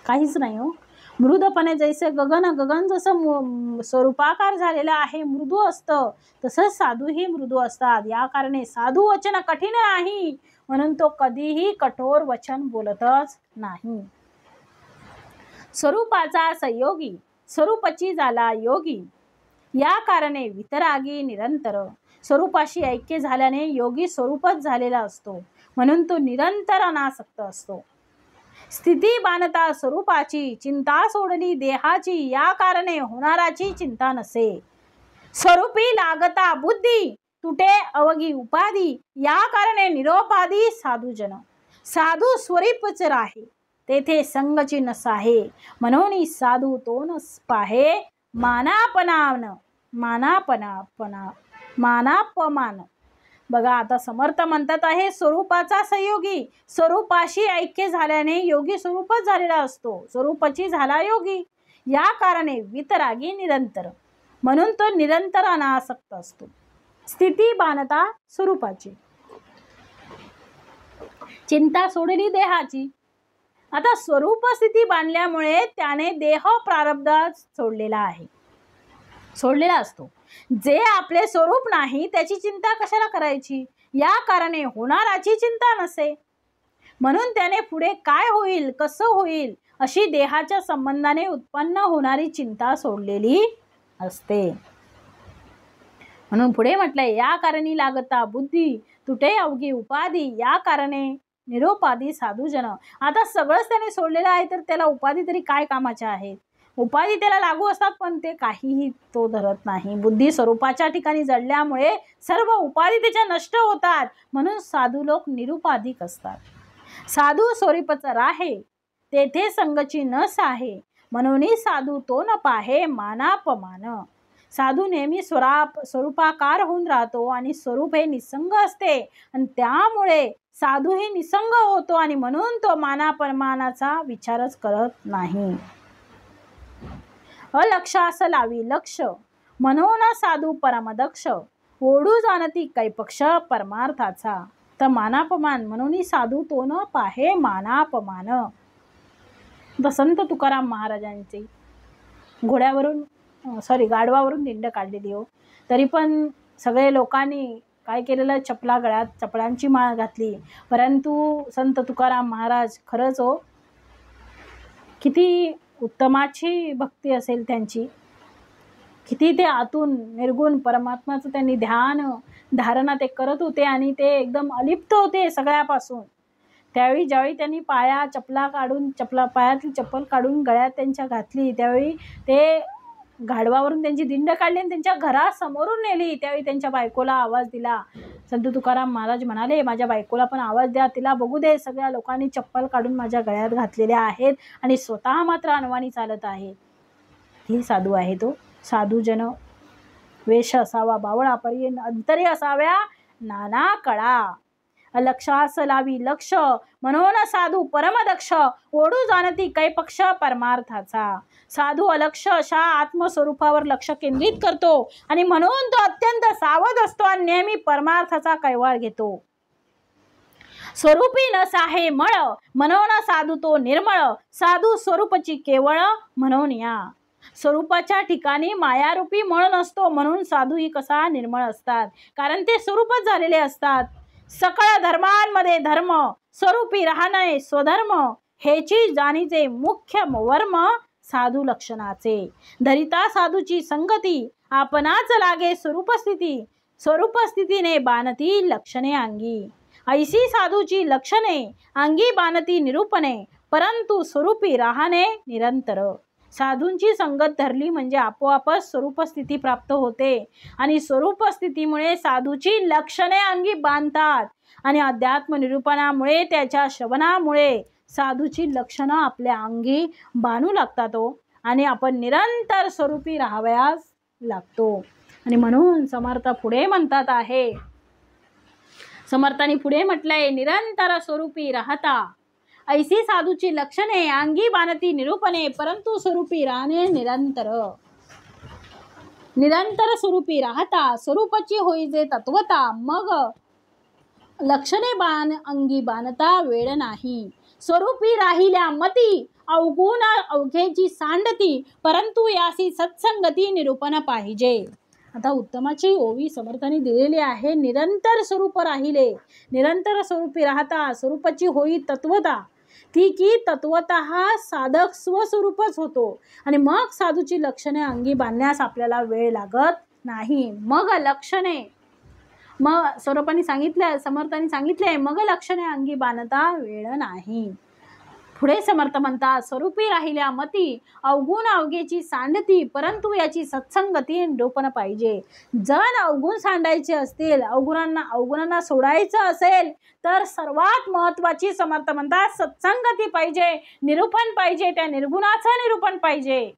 काहीच नाही हो. मृदपणे जैसे गगन, गगन जसं स्वरूपाकार झालेलं आहे मृदू असतं, तसंच साधूही मृदू असतात. या कारणे साधू वचन कठीण नाही. म्हणून तो कधीही कठोर वचन बोलतच नाही. स्वरूपाचा संयोगी स्वरूपाची झाला योगी, या कारणे वितरागी निरंतर. स्वरूपाशी ऐक्य झाल्याने योगी स्वरूपच झालेला असतो. म्हणून तो निरंतर अनासक्त असतो. स्थिती बाणता स्वरूपाची, चिंता सोडली देहाची, या कारणे होणाराची चिंता नसे. स्वरूपी लागता बुद्धी, तुटे अवघी उपाधी, या कारणे निरोपाधी साधूजन. साधू स्वरूपच राहे, तेथे संगची नस आहे. म्हणून साधू तो नस पाहे, मानापमान. बघा आता समर्थ म्हणतात आहे स्वरूपाचा संयोगी. स्वरूपाशी ऐक्य झाल्याने योगी स्वरूपच झालेला असतो. स्वरूपाची झाला योगी. या कारणे वितरागी निरंतर. म्हणून तो निरंतर अनासक्त असतो. स्थिती बाणता स्वरूपाची, चिंता सोडली देहाची. आता स्वरूप स्थिती बांधल्यामुळे त्याने देह प्रारब्ध सोडलेला असतो. जे आपले स्वरूप नाही त्याची चिंता कशाला करायची. या कारणे होणाराची चिंता नसे. म्हणून त्याने पुढे काय होईल, कसं होईल अशी देहाच्या संबंधाने उत्पन्न होणारी चिंता सोडलेली असते. म्हणून पुढे म्हटलंय, या कारणी लागता बुद्धी, तुटे अवघी उपाधी, या कारणे निरोपाधी साधूजन. आता सगळंच त्याने सोडलेलं आहे तर त्याला उपाधी तरी काय कामाच्या आहेत. उपाधी त्याला लागू असतात पण ते काहीही तो धरत नाही. बुद्धी स्वरूपाच्या ठिकाणी जडल्यामुळे सर्व उपाधी त्याच्या नष्ट होतात. म्हणून साधू लोक निरुपाधिक असतात. साधू स्वरूपच राहे, तेथे संगची नस आहे. म्हणून साधू तो न पाहे मानापमान. साधू नेहमी स्वरूपाकार होऊन राहतो आणि स्वरूप हे निसंग असते आणि त्यामुळे साधूही निसंग होतो आणि म्हणून तो मानापमानाचा विचारच करत नाही. अलक्षास लावी लक्ष, म्हणून साधू परमदक्ष. ओढू जाणती कैपक्ष परमार्थाचा. तर मानापमान म्हणून साधू तो न पाहे मानापमान. संत तुकाराम महाराजांची गाढवावरून दिंड काढलेली हो. तरी पण सगळे लोकांनी काय केलेलं, चपला गळ्यात चपलांची माळ घातली. परंतु संत तुकाराम महाराज खरंच हो किती उत्तमाची भक्ती असेल त्यांची. किती ते आतून निर्गुण परमात्माचं त्यांनी ध्यान धारणा ते करत होते आणि ते एकदम अलिप्त होते सगळ्यापासून. त्यावेळी ज्यावेळी त्यांनी पायातली चप्पल काढून गळ्यात त्यांच्या घातली, त्यावेळी ते गाढवावरून त्यांची दिंड काढली आणि त्यांच्या घरासमोरून नेली. त्यावेळी त्यांच्या बायकोला आवाज दिला, संत तुकाराम महाराज म्हणाले, माझ्या बायकोला पण आवाज द्या, तिला बघू दे. सगळ्या लोकांनी चप्पल काढून माझ्या गळ्यात घातलेल्या आहेत आणि स्वतः मात्र अनवाणी चालत आहेत. ही साधू आहे तो. साधू जन वेश असावा बावळा, परी अंतरी असाव्या नाना कळा. लक्षास लावी लक्ष, म्हणून साधू परमदक्ष. ओढू जाणती कैपक्ष परमार्थाचा. साधू अलक्ष अशा आत्मस्वरूपावर लक्ष केंद्रित करतो आणि म्हणून तो अत्यंत सावध असतो आणि नेहमी परमार्थाचा कैवार घेतो. स्वरूपी न साहे मळ, म्हणून साधू तो निर्मळ. साधू स्वरूपची केवळ, म्हणून या स्वरूपाच्या ठिकाणी मायारूपी मळ नसतो, म्हणून साधू ही कसा निर्मळ असतात, कारण ते स्वरूपच झालेले असतात. सकळ धर्मांमध्ये धर्म, स्वरूपी राहणे स्वधर्म. हेची जाणीचे मुख्य वर्म, साधू लक्षणाचे. धरिता साधूची संगती, आपणाच लागे स्वरूपस्थिती. स्वरूपस्थितीने बाणती लक्षणे अंगी. ऐसी साधूची लक्षणे, अंगी बाणती निरूपणे. परंतु स्वरूपी राहणे निरंतर. साधूंची संगत धरली म्हणजे आपोआपच स्वरूपस्थिती प्राप्त होते आणि स्वरूपस्थितीमुळे साधूची लक्षणे अंगी बांधतात आणि अध्यात्म निरूपणामुळे, त्याच्या श्रवणामुळे साधूची लक्षणं आपल्या अंगी बांधू लागतात आणि आपण निरंतर स्वरूपी राहावयास लागतो. आणि म्हणून समर्थ पुढे म्हणतात आहे, समर्थांनी पुढे म्हटलंय, निरंतर स्वरूपी राहता. ऐसी साधूची लक्षणे, अंगी बाणती निरूपणे. परंतु स्वरूपी राहणे निरंतर. निरंतर स्वरूपी राहता, स्वरूपाची होई जे तत्वता. मग लक्षणे बाण अंगी बाणता वेळ नाही. स्वरूपी राहिल्या मती, अवगुण अवघेची सांडती. परंतु यासी सत्संगती निरूपण पाहिजे. आता उत्तमाची ओवी समर्थांनी दिलेली आहे. निरंतर स्वरूप राहिले, निरंतर स्वरूपी राहता, स्वरूपाची होई तत्वता. ती की तत्वतः साधक स्वस्वरूपच होतो आणि मग साधूची लक्षणे अंगी बांधण्यास आपल्याला वेळ लागत नाही. मग लक्षणे, मग स्वरूपाने सांगितलं, समर्थांनी सांगितले, मग लक्षणे अंगी बांधता वेळ नाही. पुढे समर्थ म्हणतात, स्वरूपी राहिल्या मती, अवगुण अवघेची सांडती. परंतु याची सत्संगती निरूपण पाहिजे. जर अवगुण सांडायचे असतील, अवगुणांना सोडायचं असेल तर सर्वात महत्वाची समर्थ म्हणतात सत्संगती पाहिजे, निरूपण पाहिजे, त्या निर्गुणाचं निरूपण पाहिजे.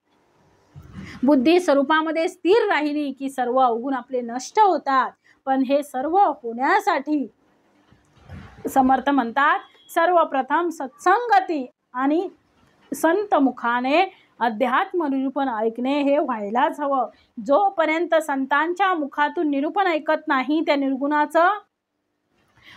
बुद्धी स्वरूपामध्ये स्थिर राहिली की सर्व अवगुण आपले नष्ट होतात. पण हे सर्व होण्यासाठी समर्थ म्हणतात सर्वप्रथम सत्संगती आणि संत मुखाने अध्यात्म निरूपण ऐकणे हे व्हायलाच हवं. जोपर्यंत संतांच्या मुखातून निरूपण ऐकत नाही, त्या निर्गुणाचं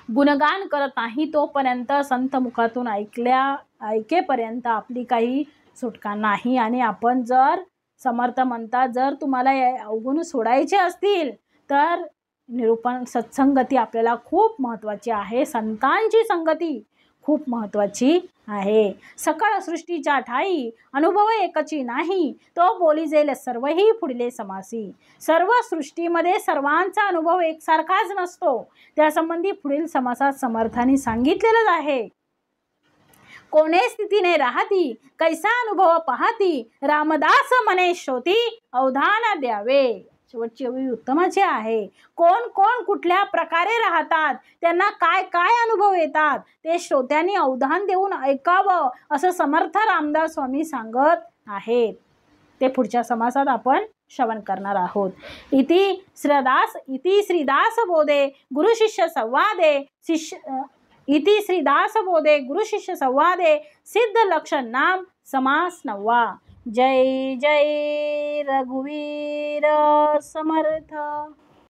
गुणगान करत नाही, तोपर्यंत संत मुखातून ऐकेपर्यंत आपली काही सुटका नाही. आणि आपण जर समर्थ म्हणतात, जर तुम्हाला अवगुण सोडायचे असतील तर निरूपण सत्संगती आपल्याला खूप महत्त्वाची आहे. संतांची संगती खूप महत्त्वाची आहे. सकळ सृष्टीच्या ठाई अनुभव एकची नाही, तो बोली जाईल सर्वही पुढले समासी. सर्व सृष्टीमध्ये सर्वांचा अनुभव एकसारखाच नसतो. त्यासंबंधी पुढील समासात समर्थांनी सांगितलेलंच आहे. कोणे स्थितीने राहती, कैसा अनुभव पाहती. रामदास मने श्रोती, अवधान द्यावे. शेवटची ओवी उत्तमाची आहे. कोण कोण कुठल्या प्रकारे राहतात, त्यांना काय काय अनुभव येतात, ते श्रोत्यांनी अवधान देऊन ऐकावं असं समर्थ रामदास स्वामी सांगत आहेत. ते पुढच्या समासात आपण श्रवण करणार आहोत. इति श्रीदास बोधे गुरु शिष्य संवादे इति श्रीदास बोधे गुरु शिष्य संवादे सिद्ध लक्षण नाम समास 9. जय जय रघुवीर समर्थ.